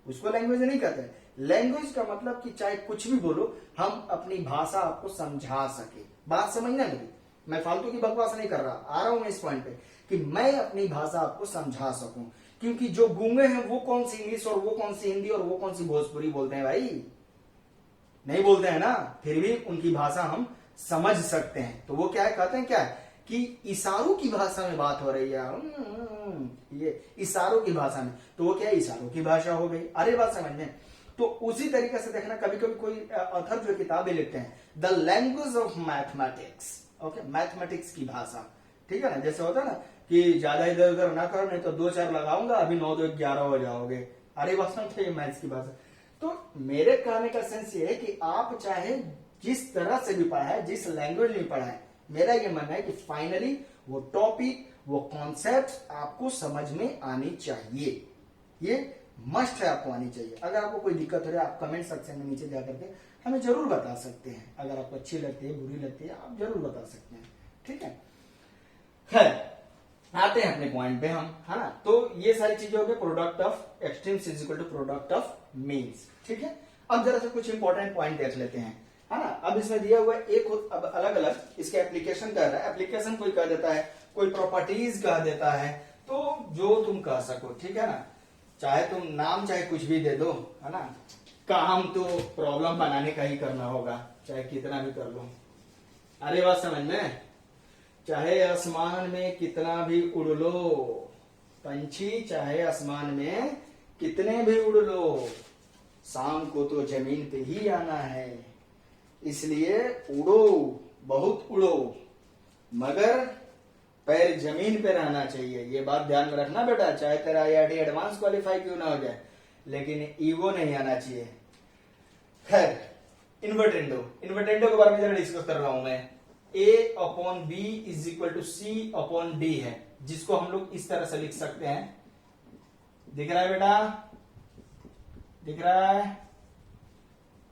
उसको लैंग्वेज नहीं कहते हैं। लैंग्वेज का मतलब कि चाहे कुछ भी बोलो, हम अपनी भाषा आपको समझा सके। बात समझना मेरी, मैं फालतू की बकवास नहीं कर रहा, आ रहा हूं मैं इस पॉइंट पे कि मैं अपनी भाषा आपको समझा सकूं। क्योंकि जो गूंगे हैं वो कौन सी इंग्लिश और वो कौन सी हिंदी और वो कौन सी भोजपुरी बोलते हैं भाई? नहीं बोलते हैं ना, फिर भी उनकी भाषा हम समझ सकते हैं। तो वो क्या है, कहते हैं क्या है कि इशारों की भाषा में बात हो रही है, ये इशारों की भाषा में, तो वो क्या है, इशारों की भाषा हो गई। अरे बात समझ में। तो उसी तरीके से देखना, कभी कभी कोई ऑथर जो किताबें लिखते हैं, the language of mathematics, okay, mathematics की भाषा, ठीक है ना। जैसे होता है ना कि ज्यादा इधर उधर ना करो, नहीं तो 2-4 लगाऊंगा, अभी 9 2 11 हो जाओगे। अरे बात समझते हैं, मैथ्स की भाषा। तो मेरे कहने का सेंस ये है कि आप चाहे जिस तरह से भी पढ़ा है, जिस लैंग्वेज में पढ़ा है, मेरा ये मानना है कि फाइनली वो टॉपिक, वो कॉन्सेप्ट आपको समझ में आनी चाहिए। ये मस्ट है, आपको आनी चाहिए। अगर आपको कोई दिक्कत हो रही है, आप कमेंट सेक्शन में नीचे जा करके हमें जरूर बता सकते हैं। अगर आपको अच्छी लगती है, बुरी लगती है, आप जरूर बता सकते हैं, ठीक है। खैर, आते हैं अपने पॉइंट पे हम, है ना। तो ये सारी चीजें हो गई, product of extremes is equal to product of means, ठीक है। अब जरा से कुछ इंपॉर्टेंट पॉइंट देख लेते हैं, है ना। अब इसमें दिया हुआ है एक, अब अलग अलग इसके एप्लीकेशन कह रहा है, एप्लीकेशन कोई कह देता है, कोई प्रॉपर्टीज कह देता है, तो जो तुम कह सको, ठीक है ना। चाहे तुम नाम चाहे कुछ भी दे दो, है ना, काम तो प्रॉब्लम बनाने का ही करना होगा, चाहे कितना भी कर लो। अरे बात समझ में, चाहे आसमान में कितना भी उड़ लो पंछी, चाहे आसमान में कितने भी उड़ लो, शाम को तो जमीन पे ही आना है। इसलिए उड़ो, बहुत उड़ो, मगर पैर जमीन पे रहना चाहिए। ये बात ध्यान में रखना बेटा, चाहे तेरा IIT एडवांस क्वालिफाई क्यों ना हो जाए, लेकिन ईगो नहीं आना चाहिए। खैर, इन्वर्टेंडो के बारे में जरा डिस्कस कर रहा हूं मैं। A/B is equal to C/D है, जिसको हम लोग इस तरह से लिख सकते हैं। दिख रहा है बेटा, दिख रहा है,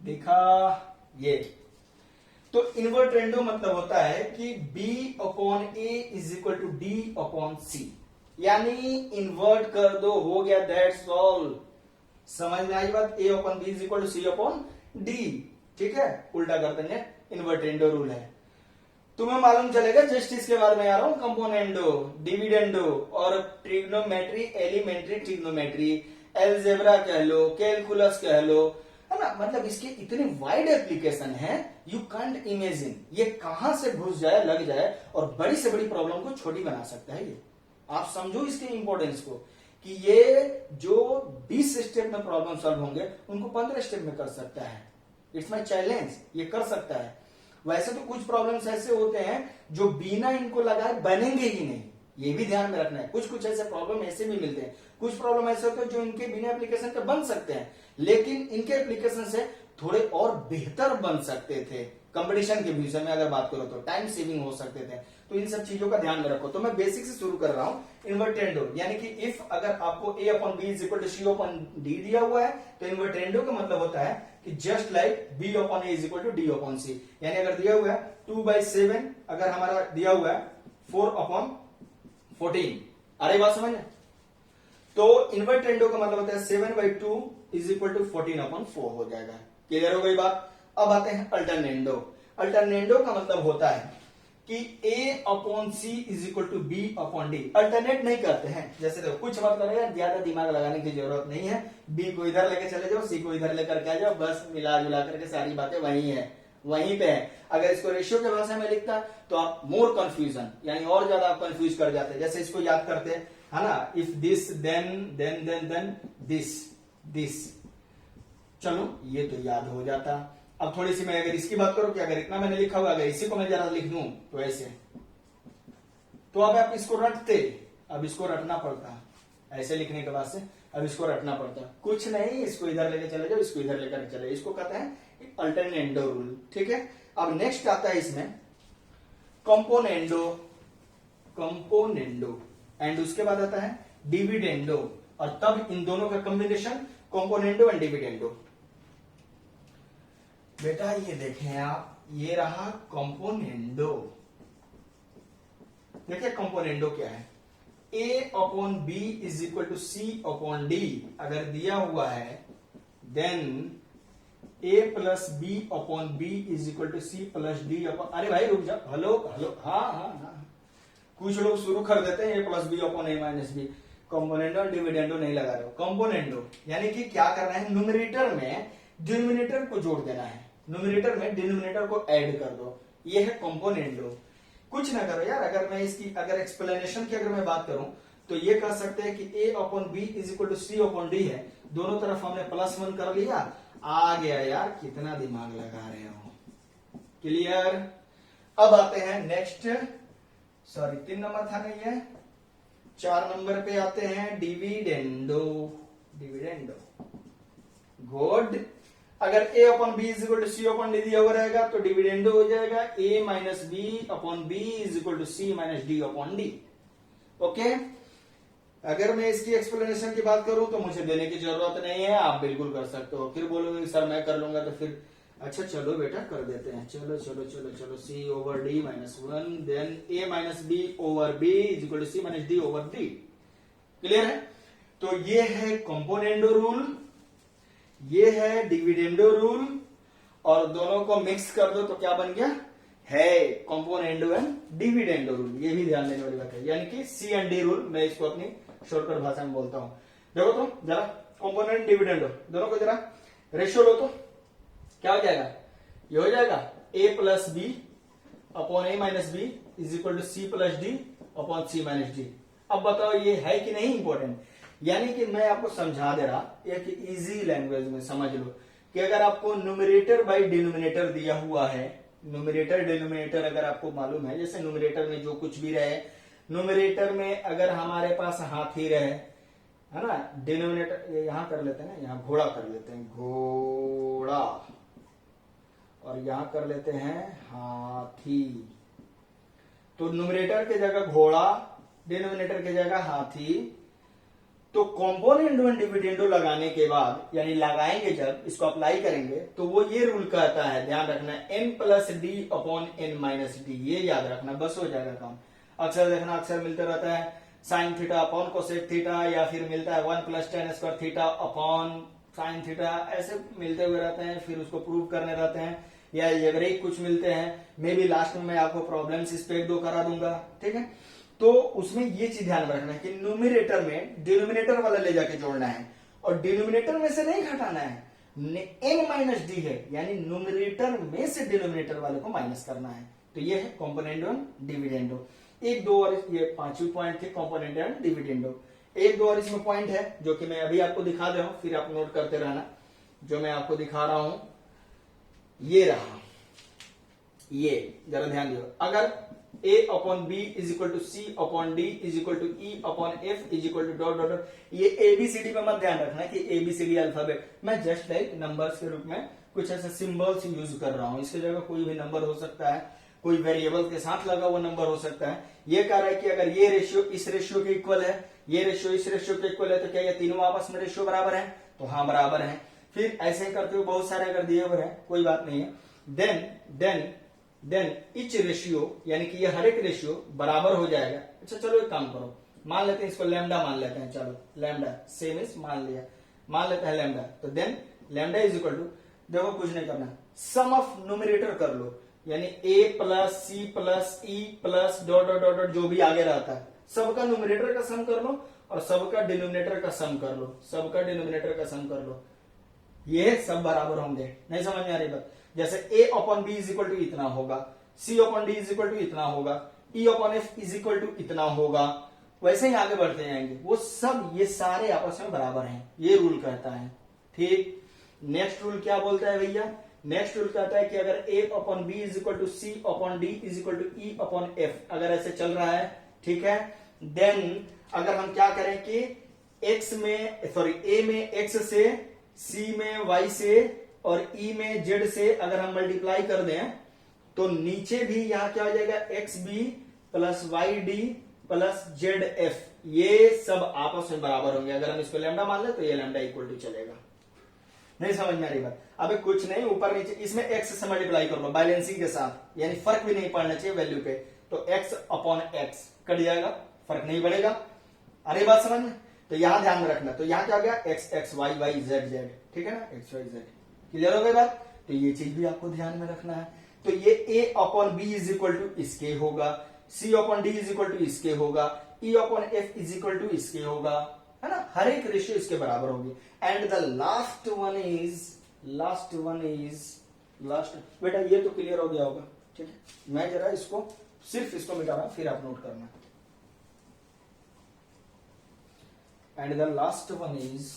दिखा ये। तो इन्वर्टेंडो मतलब होता है कि B/A is equal to D/C, यानी इन्वर्ट कर दो, हो गया, दैट्स ऑल। समझ में आई बात? A/B is equal to C/D, ठीक है, उल्टा कर देंगे, इन्वर्टेंडो रूल है। तुम्हें मालूम चलेगा जस्टिस के बारे में आ रहा हूं, कंपोनेंडो, डिविडेंडो और ट्रिग्नोमेट्री, एलिमेंट्री ट्रिग्नोमेट्री, एलजेब्रा कह लो, कैलकुलस कह लो, है ना। मतलब इसके इतने वाइड एप्लीकेशन है, यू कांट इमेजिन। ये कहां से घुस जाए, लग जाए और बड़ी से बड़ी प्रॉब्लम को छोटी बना सकता है। ये आप समझो इसके इंपॉर्टेंस को, कि ये जो 20 स्टेप में प्रॉब्लम सॉल्व होंगे, उनको 15 स्टेप में कर सकता है। इट्स माई चैलेंज, ये कर सकता है। वैसे तो कुछ प्रॉब्लम्स ऐसे होते हैं जो बिना इनको लगाए बनेंगे ही नहीं, ये भी ध्यान में रखना है। कुछ कुछ ऐसे प्रॉब्लम ऐसे भी मिलते हैं, कुछ प्रॉब्लम ऐसे होते हैं जो इनके बिना एप्लीकेशन के बन सकते हैं, लेकिन इनके एप्लीकेशन से थोड़े और बेहतर बन सकते थे। कंपटीशन के विषय में अगर बात करो तो टाइम सेविंग हो सकते थे। तो इन सब चीजों का ध्यान में रखो। तो मैं बेसिक से शुरू कर रहा हूं, इन्वर्टेंडो, यानी कि इफ अगर आपको A/B is equal to C/D दिया हुआ है, तो इन्वर्टेंडो का मतलब होता है कि just like B/A is equal to D/C, यानी अगर दिया हुआ है 2/7, अगर हमारा दिया हुआ है 4/14, अरे बात समझ, तो इन्वर्टेंडो का मतलब होता है 7/2 इज इक्वल टू 14/4 हो जाएगा। क्लियर हो गई बात? अब आते हैं अल्टरनेंडो। अल्टरनेंडो का मतलब होता है कि A/C is equal to B/D। Alternate नहीं करते हैं, जैसे देखो कुछ मत करो यार, ज्यादा दिमाग लगाने की जरूरत नहीं है। B को इधर लेके चले जाओ, C को इधर लेकर के आ जाओ, बस मिला जुला करके सारी बातें वही है, वहीं पे है। अगर इसको रेशियो के भाषा में लिखता तो आप मोर कंफ्यूजन, यानी और ज्यादा आप कंफ्यूज कर जाते। जैसे इसको याद करते हैं, है ना, इफ दिस देन दिस, चलो ये तो याद हो जाता। अब थोड़ी सी मैं अगर इसकी बात करूं कि अगर इतना मैंने लिखा हुआ, अगर इसी को मैं जरा लिख दूं तो ऐसे, तो अब आप इसको रटते, अब इसको रटना पड़ता, ऐसे लिखने के बाद से अब इसको रटना पड़ता। कुछ नहीं, इसको इधर लेके चले जाओ, इसको इधर लेकर चले, इसको कहते हैं अल्टरनेंडो रूल, ठीक है। अब नेक्स्ट आता है इसमें कंपोनेंडो, एंड उसके बाद आता है डिविडेंडो, और तब इन दोनों का कॉम्बिनेशन कंपोनेंडो एंड डिविडेंडो। बेटा ये देखें आप, ये रहा कंपोनेंडो। देखिए कंपोनेंडो क्या है, a upon b is equal to c upon d अगर दिया हुआ है, then a plus b upon b is equal to c plus d upon, अरे भाई रुक जा, हेलो हेलो, हाँ हाँ हाँ, कुछ लोग शुरू कर देते हैं a plus b upon a minus b, componendo और डिविडेंडो नहीं लगा रहे हो। कंपोनेंडो यानी कि क्या करना है, न्यूमरेटर में डिनोमिनेटर को जोड़ देना है, न्यूमरेटर में डिनोमिनेटर को ऐड कर दो, ये है कंपोनेंडो। कुछ ना करो यार, अगर मैं इसकी अगर एक्सप्लेनेशन की अगर मैं बात करूं तो ये कह सकते हैं कि a upon b is equal to c upon d है, दोनों तरफ हमने +1 कर लिया, आ गया यार, कितना दिमाग लगा रहे हो, क्लियर। अब आते हैं नेक्स्ट, सॉरी 3 नंबर था नहीं है, 4 नंबर पे आते हैं, डिविडेंडो। डिविडेंडो गुड, अगर a upon b is equal to c upon d दिया हुआ रहेगा तो डिविडेंडो हो जाएगा a minus b upon b is equal to C minus d upon d. Okay, अगर मैं इसकी एक्सप्लेनेशन की बात करूं तो मुझे देने की जरूरत नहीं है, आप बिल्कुल कर सकते हो। फिर बोलोगे सर मैं कर लूंगा, तो फिर अच्छा चलो बेटा कर देते हैं, चलो चलो चलो चलो, C over D minus 1 then a minus B over B is equal to C minus D over D. Clear है, तो ये है कंपोनेंडो रूल, ये है डिविडेंडो रूल, और दोनों को मिक्स कर दो तो क्या बन गया है कंपोनेंडो एंड डिविडेंडो रूल। ये भी ध्यान देने वाली बात है, यानी कि सी एंड डी रूल, मैं इसको अपनी शॉर्टकट भाषा में बोलता हूं। देखो तो जरा कंपोनेंट डिविडेंडो दोनों को जरा रेशियो लो, तो क्या हो जाएगा, ये हो जाएगा a plus b upon a minus b is equal to c plus d upon c minus d. अब बताओ ये है कि नहीं इंपॉर्टेंट, यानी कि मैं आपको समझा दे रहा, एक इजी लैंग्वेज में समझ लो कि अगर आपको न्यूमरेटर बाय डिनोमिनेटर दिया हुआ है, न्यूमरेटर डिनोमिनेटर अगर आपको मालूम है, जैसे न्यूमरेटर में जो कुछ भी रहे, न्यूमरेटर में अगर हमारे पास हाथी रहे, है ना, डिनोमिनेटर यहां कर लेते हैं ना, यहां घोड़ा कर लेते हैं, घोड़ा, और यहां कर लेते हैं हाथी, तो न्यूमरेटर की जगह घोड़ा, डिनोमिनेटर की जगह हाथी, तो कंपोनेंडो एंड डिविडेंडो लगाने के बाद, यानी लगाएंगे जब इसको अप्लाई करेंगे, तो वो ये रूल कहता है, ध्यान रखना, n plus d upon n minus D, ये याद रखना, बस हो जाएगा काम। अक्सर देखना, अक्सर मिलता रहता है sine theta upon cosec theta, या फिर मिलता है 1 plus ten square theta upon sine theta, ऐसे मिलते हुए रहते हैं, फिर उसको प्रूव करने रहते हैं, या एवरेज कुछ मिलते हैं, मे बी लास्ट में मैं आपको प्रॉब्लम्स इस पे 1-2 करा दूंगा, ठीक है। तो उसमें ये चीज ध्यान रखना है कि न्यूमरेटर में डिनोमिनेटर वाला ले जाके जोड़ना है, और डिनोमिनेटर में से नहीं घटाना है, n माइनस डी है, यानी न्यूमरेटर में से डिनोमिनेटर वाले को माइनस करना है। तो ये है कंपोनेंडो डिविडेंडो। 1-2 और ये 5वीं पॉइंट थे कंपोनेंडो एंड डिविडेंडो। 1-2 और इसमें पॉइंट है जो कि मैं अभी आपको दिखा दे रहा हूं, फिर आप नोट करते रहना। जो मैं आपको दिखा रहा हूं ये रहा, ये जरा ध्यान दियो, अगर a upon b is equal to c upon d is equal to e upon f is equal to dot dot dot, ये एबीसीडी पे मत ध्यान रखना कि एबीसीडी अल्फाबेट, मैं जस्ट लाइक नंबर्स के रूप में कुछ ऐसे सिंबल्स यूज कर रहा हूं, इसकी जगह कोई भी नंबर हो सकता है, कोई वेरिएबल के साथ लगा हुआ नंबर हो सकता है। ये कह रहा है कि अगर ये रेशियो इस रेशियो के इक्वल है, ये रेशियो इस रेशियो के इक्वल है, तो क्या ये तीनों आपस में रेशियो बराबर है, तो हाँ बराबर है। फिर ऐसे करते हुए बहुत सारे अगर दिए हुए हैं, कोई बात नहीं है, देन इच रेशियो, यानी कि ये हर एक रेशियो बराबर हो जाएगा। अच्छा चलो एक काम करो, मान लेते हैं इसको लैम्डा मान लेते हैं, चलो लैम्डा सेम इज मान लिया, मान लेते हैं लैम्डा, तो then lambda is equal to, देखो कुछ नहीं करना, सम ऑफ न्यूमरेटर कर लो, यानी a plus c plus e plus dot dot dot dot जो भी आगे रहता है, सबका न्यूमरेटर का सम कर लो और सबका डिनोमिनेटर का सम कर लो, सबका डिनोमिनेटर का सम कर लो, ये सब बराबर होंगे। नहीं समझ में आ रही बात, जैसे a upon b is equal to इतना होगा, c upon d is equal to इतना होगा, e upon f is equal to इतना होगा, वैसे ही आगे बढ़ते जाएंगे, वो सब ये सारे आपस में बराबर हैं, ये रूल कहता है। ठीक, नेक्स्ट रूल क्या बोलता है भैया, नेक्स्ट रूल कहता है कि अगर a upon b is equal to c upon d is equal to e upon f, अगर ऐसे चल रहा है, ठीक है, देन अगर हम क्या करें कि x में, सॉरी a में x से, c में y से और e में z से अगर हम मल्टीप्लाई कर दें, तो नीचे भी यहां क्या हो जाएगा, xb plus yd plus zf, ये सब आपस में बराबर होंगे। अगर हम इसको लैम्डा मान ले तो ये लैम्डा इक्वल टू चलेगा। नहीं समझ में आ रही बात? अबे कुछ नहीं, ऊपर नीचे इसमें x से मल्टीप्लाई कर लो बैलेंसिंग के साथ, यानी फर्क भी नहीं पड़ना चाहिए वैल्यू पे, तो x अपॉन x कट जाएगा, फर्क नहीं पड़ेगा। अरे बात समझ में? तो यहां ध्यान में रखना, तो यहां क्या हो गया x x y y z z, ठीक है ना, x y z, क्लियर हो गई बात? तो ये चीज भी आपको ध्यान में रखना है। तो ये a upon b is equal to इसके होगा, c upon d is equal to इसके होगा, e upon f is equal to इसके होगा, है ना, हर एक रेशियो इसके बराबर होगी। And the last one is बेटा ये तो क्लियर हो गया होगा, ठीक है। मैं जरा इसको सिर्फ इसको मिटा रहा हूं, फिर आप नोट करना। And the last one is,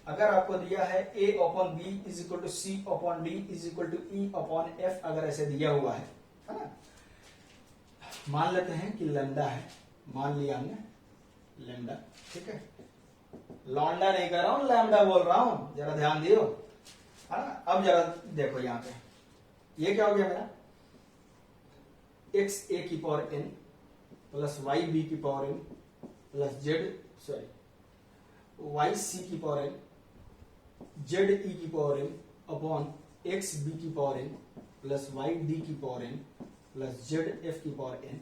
अगर आपको दिया है a upon b is equal to c upon d is equal to e upon f, अगर ऐसे दिया हुआ है ना, मान लेते हैं कि लैम्डा है, मान लिया हमने लैम्डा, ठीक है, लौंडा नहीं कर रहा हूं, लैम्डा बोल रहा हूं, जरा ध्यान दियो, है ना। अब जरा देखो यहां पे ये क्या हो गया मेरा, x a की power n plus y b की power n plus y c की पावर n z e की power n upon x b की power n plus y d की power n plus z f की power n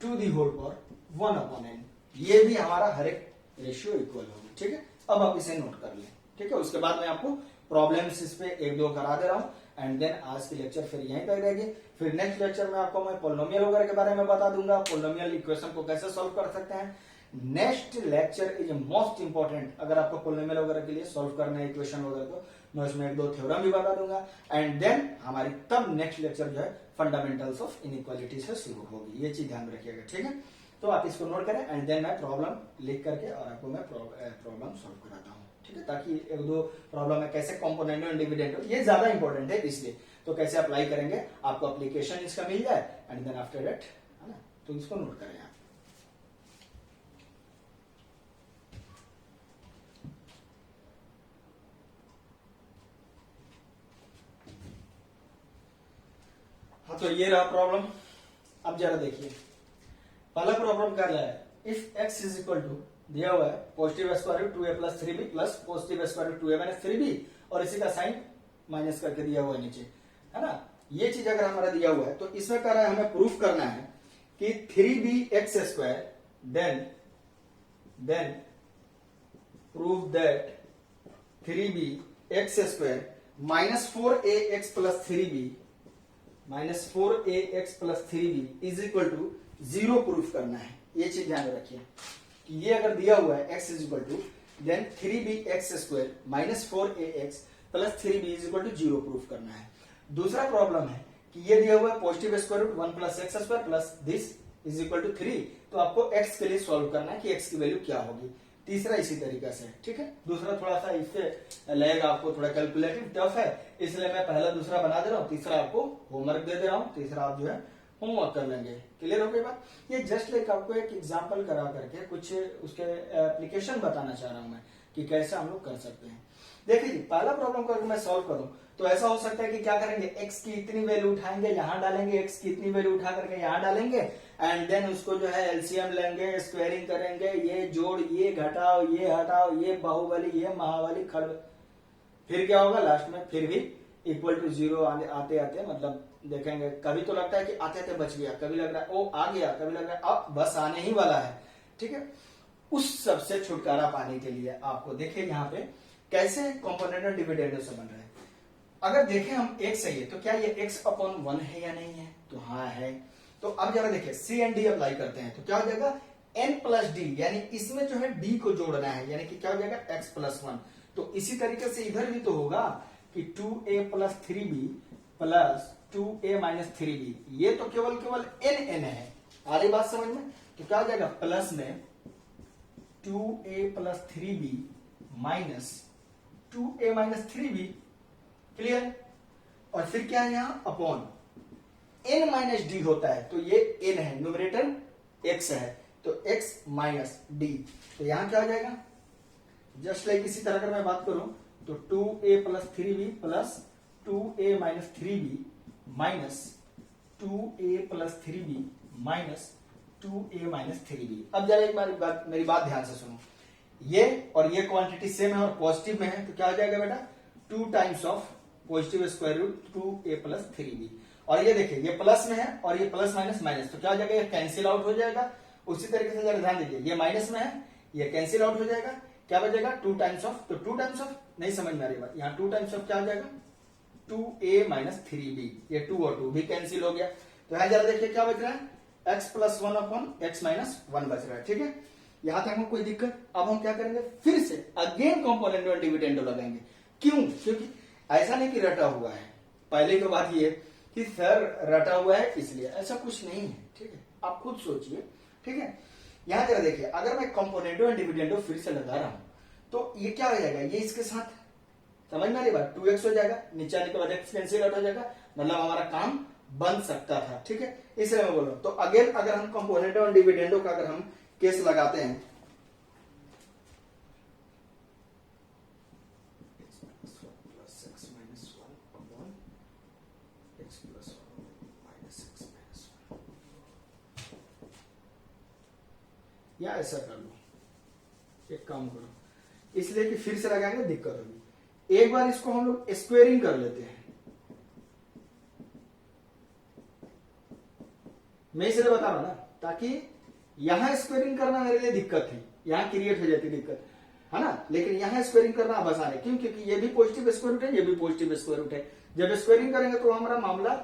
to the whole power 1 upon n। ये भी हमारा हर एक ratio equal होगी, ठीक है। अब आप इसे नोट कर लें, ठीक है। उसके बाद मैं आपको प्रॉब्लम्स इस पे एक दो करा दे रहा हूं, एंड देन आज की लेक्चर फिर यहीं पर रहेगी। फिर नेक्स्ट लेक्चर में आपको मैं पोलिनोमियल वगैरह के बारे में बता दूंगा, पोलिनोमियल इक्वेशन को कैसे सॉल्व कर सकते हैं। Next lecture is most important, अगर आपको पोलिनोमियल वगैरह के लिए सॉल्व करना है इक्वेशन वगैरह को, मैं उसमें एक दो थ्योरम भी बता दूंगा। एंड देन हमारी तब नेक्स्ट लेक्चर जो है फंडामेंटल्स ऑफ इनइक्वालिटी से शुरू होगी, ये चीज ध्यान में रखिएगा, ठीक है। तो आप इसको नोट करें, एंड देन मैं प्रॉब्लम लिख करके और आपको मैं प्रॉब्लम सॉल्व कराता हूँ, ठीक है, ताकि एक दो प्रॉब्लम है कैसे कॉम्पोनेंट हो डिविडेंड हो, ये ज्यादा इंपॉर्टेंट है, इसलिए तो कैसे अप्लाई करेंगे आपको एप्लीकेशन इसका मिल जाए, एंड देन आफ्टर दैट, है ना, तो इसको नोट करें आप। हाँ, तो ये रहा प्रॉब्लम। अब जरा देखिए, पहला प्रॉब्लम क्या है, if x is equal to दिया हुआ है positive square root 2a plus 3b plus positive square root 2a minus 3b, और इसी का साइन माइनस करके दिया हुआ है नीचे, है ना। ये चीज अगर हमारा दिया हुआ है तो इसमें कह रहा है हमें प्रूफ करना है कि 3b x square then prove that 3b x square minus 4ax plus 3b minus 4ax plus 3b is equal to 0 proof करना है। ये चीज ध्यान में रखिए कि ये अगर दिया हुआ है x is equal to then 3bx square minus 4ax plus 3b is equal to 0 proof करना है। दूसरा प्रॉब्लम है कि ये दिया हुआ है positive square root 1 plus x square plus this is equal to 3, तो आपको x के लिए सॉल्व करना है कि x की वैल्यू क्या होगी। तीसरा इसी तरीके से, ठीक है। दूसरा थोड़ा सा इससे लगेगा आपको थोड़ा कैलकुलेटिव टफ है, इसलिए मैं पहला दूसरा बना दे रहा हूँ, तीसरा आपको होमवर्क दे दे रहा हूँ, तीसरा आप जो है होमवर्क कर लेंगे। क्लियर हो गई बात? ये जस्ट लाइक आपको एक एग्जांपल करा करके कुछ उसके एप्लीकेशन बताना चाह रहा हूं मैं कि कैसे हम लोग कर सकते हैं। देखिए जी, पहला प्रॉब्लम को अगर मैं सॉल्व करूं तो ऐसा हो सकता है कि क्या करेंगे, x की इतनी वैल्यू उठाएंगे यहां डालेंगे, x की इतनी वैल्यू उठा करके यहां डालेंगे, एंड देन उसको जो है एलसीएम लेंगे, स्क्वायरिंग करेंगे, ये जोड़, ये घटाओ, ये हटाओ, ये बाहुबली, ये महाबली, खड़, फिर क्या होगा लास्ट में, फिर भी इक्वल टू 0 आते आते मतलब देखेंगे, कभी तो लगता है कि आते आते बच गया, कभी लग रहा है ओ आ गया, कभी लग रहा है अब बस आने ही वाला है, ठीक है। उस सबसे छुटकारा पाने के लिए आपको देखिए यहाँ पे कैसे कॉम्पोनेंट और डिविडेंड से बन रहे हैं। अगर देखें हम x सही है तो क्या ये x अपॉन 1 है या नहीं है, तो हाँ है। तो अब जरा देखिए c एंड d अप्लाई करते हैं तो क्या हो जाएगा n प्लस डी, यानी इसमें जो है d को जोड़ना है, यानी कि क्या हो जाएगा x प्लस 1। तो इसी तरीके से इधर भी तो होगा कि 2a plus 3b plus 2a minus 3b, ये तो केवल n है, आ रही बात समझ में। तो क्या हो जाएगा प्लस में 2a plus 3b minus 2a minus 3b, clear. और फिर क्या है यहाँ अपॉन n माइनस डी होता है, तो ये n है, न्यूमरेटर x है, तो x माइनस डी, तो यहां क्या हो जाएगा जस्ट लाइक इसी तरह अगर मैं बात करूं तो 2a plus 3b plus 2a minus 3b minus 2a plus 3b minus 2a minus 3b। अब जरा एक बार मेरी बात ध्यान से सुनो, ये और ये क्वांटिटी सेम है और पॉजिटिव में है, तो क्या हो जाएगा बेटा 2 times of positive square root 2a plus 3b। और ये देखिए ये प्लस में है और ये प्लस माइनस माइनस, तो क्या हो जाएगा, ये कैंसिल आउट हो जाएगा। उसी तरीके से जरा ध्यान दीजिए, ये माइनस में है, ये कैंसिल आउट हो जाएगा, क्या बचेगा 2 टाइम्स ऑफ, तो 2 टाइम्स ऑफ नहीं समझ में आ रही बात, यहाँ 2 टाइम्स ऑफ क्या हो जाएगा 2a माइनस 3b, ये 2 और 2 भी कैंसिल हो गया। तो यहां जरा देखिए क्या बच रहा है, x plus 1 upon x minus 1 बच रहा है। ठीक है, यहां तक हमको कोई दिक्कत। अब हम क्या करेंगे, फिर से अगेन कंपोनेंट और डिविडेंडो लगाएंगे। क्यों, क्योंकि ऐसा नहीं कि रटा हुआ है, पहले तो बात ये कि सर रटा हुआ है इसलिए, ऐसा कुछ नहीं है। ठीक है, आप खुद सोचिए। ठीक है, यहां जरा देखिए, अगर मैं कंपोनेंटो और डिविडेंडो फिर से लगा रहा हूं तो ये क्या हो जाएगा, ये इसके साथ, समझ में आ रही बात, 2x हो जाएगा, नीचे आने के बाद x कैंसिल आउट हो जाएगा, मतलब हमारा काम बन सकता था। ठीक है, इसलिए मैं बोल रहा हूं। तो अगेन अगर हम कंपोनेंटो और डिविडेंडो का अगर हम केस लगाते हैं, या ऐसा कर लो, एक काम करो, इसलिए कि फिर से लगाएंगे दिक्कत होगी। एक बार इसको हम लोग स्क्वेयरिंग कर लेते हैं। मैं इसलिए बता रहा हूं ना, ताकि यहां स्क्वेयरिंग करना मेरे लिए दिक्कत है, यहां क्रिएट हो जाती दिक्कत, है ना। लेकिन यहां स्क्वेयरिंग करना आसान है, क्यों, क्योंकि ये भी पॉजिटिव स्क्वायर रूट है, ये भी पॉजिटिव स्क्वायर रूट है। जब स्क्वेयरिंग करेंगे तो हमारा मामला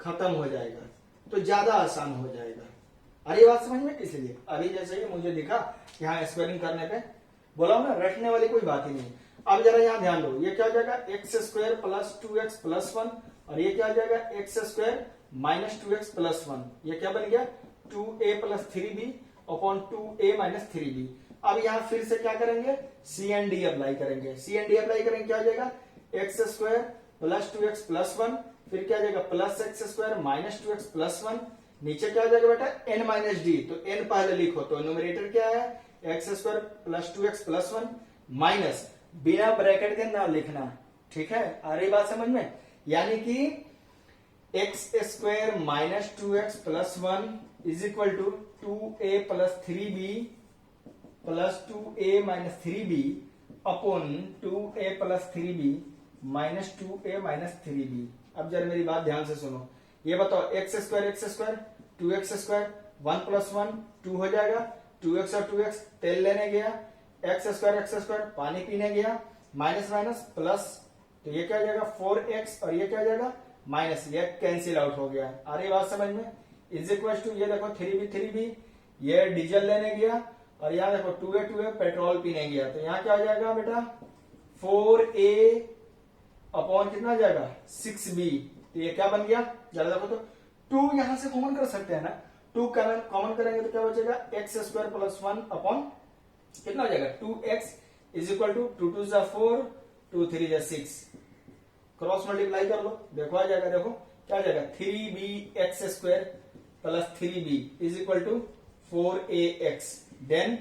खत्म हो जाएगा, तो ज्यादा आसान हो जाएगा। अरे ये बात समझ में, इसलिए अभी जैसे ही मुझे दिखा यहाँ स्क्वेयरिंग करने पे, बोला ना रटने वाली कोई बात ही नहीं। अब जरा यहाँ ध्यान दो, ये क्या हो जाएगा x square plus 2x plus 1, और ये क्या हो जाएगा x square minus 2x plus 1, ये क्या बन गया 2a plus 3b upon 2a minus 3b। अब यहाँ फिर से क्या करेंगे, सी एंड डी अप्लाई करेंगे। सी एंड डी अप्लाई करेंगे, क्या हो जाएगा x square plus 2x plus 1, फिर क्या हो जाएगा plus x square minus 2x plus 1, नीचे क्या हो जाएगा बेटा n माइनस डी, तो n पहले लिखो, तो न्यूमरेटर क्या है x square plus 2x plus 1 minus बिना ब्रैकेट के ना लिखना। ठीक है, आ रही बात समझ में, यानी कि x square minus 2x plus 1 is equal to 2a plus 3b plus 2a minus 3b upon 2a plus 3b minus 2a minus 3b। अब जरा मेरी बात ध्यान से सुनो, ये बताओ x square 2x square 1 plus 1 2 हो जाएगा, 2x और 2x तेल लेने गया, एक्स स्क्वायर पानी पीने गया, माइनस माइनस प्लस, तो ये क्या हो जाएगा 4x और ये क्या हो जाएगा माइनस, ये कैंसिल आउट हो गया। आ रही बात समझ में, इज इक्वल टू ये देखो 3b, ये डीजल लेने गया, और यहाँ देखो 2a पेट्रोल पीने गया, तो यहाँ क्या हो जाएगा बेटा 4a अपॉन कितना आ जाएगा 6b, तो ये क्या बन गया, जरा देखो तो 2 यहां से कॉमन कर सकते हैं ना, 2 कॉमन करेंगे तो क्या बचेगा एक्स स्क्वायर प्लस 1 अपॉन कितना हो जाएगा 2x इज इक्वल टू 2 2 जा 4 2 3 जा 6, क्रॉस मल्टीप्लाई कर लो, देखो आ जाएगा, देखो क्या आ जाएगा 3b x square plus 3b is equal to 4ax, then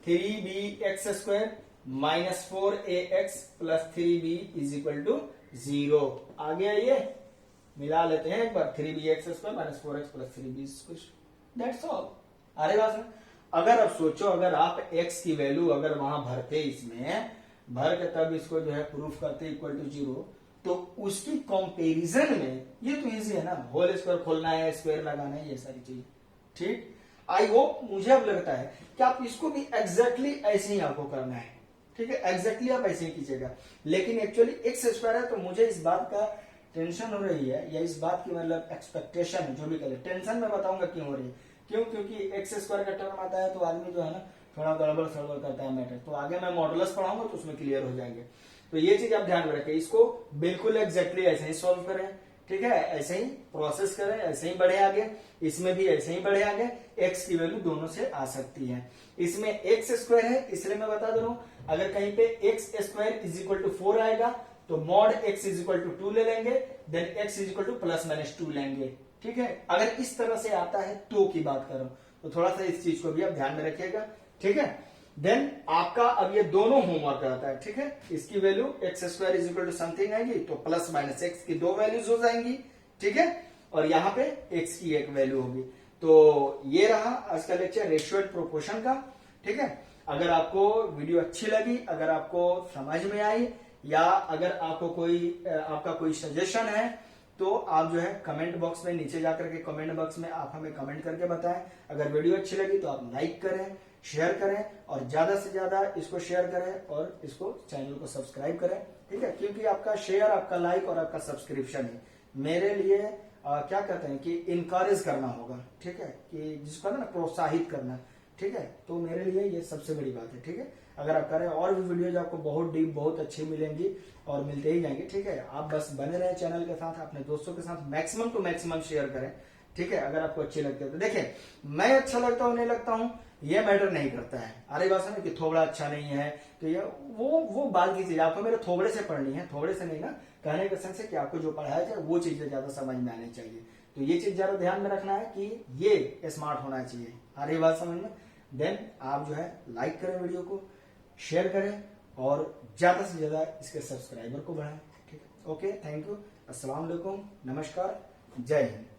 3b x square minus 4ax plus 3b is equal to 0। आ गया, ये मिला लेते हैं एक बार, 3b x square minus 4x plus 3b square, that's all. अरे बात में अगर अब सोचो, अगर आप x की वैल्यू अगर वहां भरते, इसमें भर के तब इसको जो है प्रूफ करते इक्वल टू 0, तो उसकी कंपैरिजन में ये तो इजी है ना, होल स्क्वायर खोलना है, स्क्वायर लगाना है, ये सारी चीज। ठीक, आई होप, मुझे अब लगता है कि आप इसको भी एग्जैक्टली ऐसे ही आपको करना है। ठीक है, एग्जैक्टली आप ऐसे ही कीजिएगा, लेकिन एक्चुअली एक्स स्क्वायर है, तो मुझे इस बात का टेंशन हो रही है, या इस बात की मतलब एक्सपेक्टेशन, जो भी करें टेंशन, मैं बताऊंगा क्यों हो रही है। क्यों, क्योंकि एक्स स्क्वायर का टर्म आता है तो आदमी जो है ना थोड़ा गड़बड़ सड़बड़ करता है मैटर, तो आगे मैं मॉडुलस पढ़ाऊंगा तो उसमें क्लियर हो जाएंगे। तो ये चीज आप ध्यान में रखें, इसको बिल्कुल एग्जैक्टली ऐसे ही सॉल्व करें। ठीक है, ऐसे ही प्रोसेस करें, ऐसे ही बढ़े आगे, इसमें भी ऐसे ही बढ़े आगे, एक्स की वैल्यू दोनों से आ सकती है। इसमें एक्स स्क्वायर है, इसलिए मैं बता दे रहा हूं, अगर कहीं पे x square is equal to 4 आएगा तो mod x is equal to 2 ले लेंगे, then x is equal to plus minus 2 लेंगे। ठीक है, अगर इस तरह से आता है तो की बात करो, तो थोड़ा सा इस चीज को भी आप ध्यान में रखिएगा। ठीक है, देन आपका अब ये दोनों होमवर्क रहता है। ठीक है, इसकी value x square is equal to something आएगी, तो प्लस माइनस एक्स की 2 वैल्यूज हो जाएंगी। ठीक है, और यहाँ पे एक्स की एक वैल्यू होगी। तो ये रहा आज का लेक्चर रेशियो एंड प्रोपोर्शन का। ठीक है, अगर आपको वीडियो अच्छी लगी, अगर आपको समझ में आई, या अगर आपको आपका कोई सजेशन है, तो आप जो है कमेंट बॉक्स में नीचे जाकर के कमेंट बॉक्स में आप हमें कमेंट करके बताएं। अगर वीडियो अच्छी लगी तो आप लाइक करें, शेयर करें, और ज्यादा से ज्यादा इसको शेयर करें और इसको चैनल को सब्सक्राइब करें, ठीक है। क्योंकि आपका शेयर, आपका लाइक और आपका सब्सक्रिप्शन है मेरे लिए क्या कहते हैं कि इनकरेज करना होगा, ठीक है, कि जिसको ना प्रोत्साहित करना, ठीक है। तो मेरे लिए ये सबसे बड़ी बात है, ठीक है। अगर आप करें और भी वीडियोज आपको बहुत डीप, बहुत अच्छी मिलेंगी और मिलते ही जाएंगे, ठीक है। आप बस बने रहे चैनल के साथ, अपने दोस्तों के साथ मैक्सिमम टू मैक्सिमम शेयर करें, ठीक है। अगर आपको अच्छी लगती है तो देखिए, मैं अच्छा लगता हूं नहीं लगता हूं ये मैटर नहीं करता है। अरे बात है ना कि थोबड़ा अच्छा नहीं है तो ये वो बात की चीज आपको मेरे थोबड़े से पढ़नी है, थोबड़े से नहीं ना, कहने का सेंस है कि आपको जो पढ़ाया जाए वो चीजें ज्यादा समझ में आनी चाहिए। तो ये चीज ज्यादा ध्यान में रखना है कि ये स्मार्ट होना चाहिए। आ रही बात समझ में? देन आप जो है लाइक करें, वीडियो को शेयर करें और ज्यादा से ज्यादा इसके सब्सक्राइबर को बढ़ाएं, ठीक है। ओके, थैंक यू, अस्सलाम वालेकुम, नमस्कार, जय हिंद।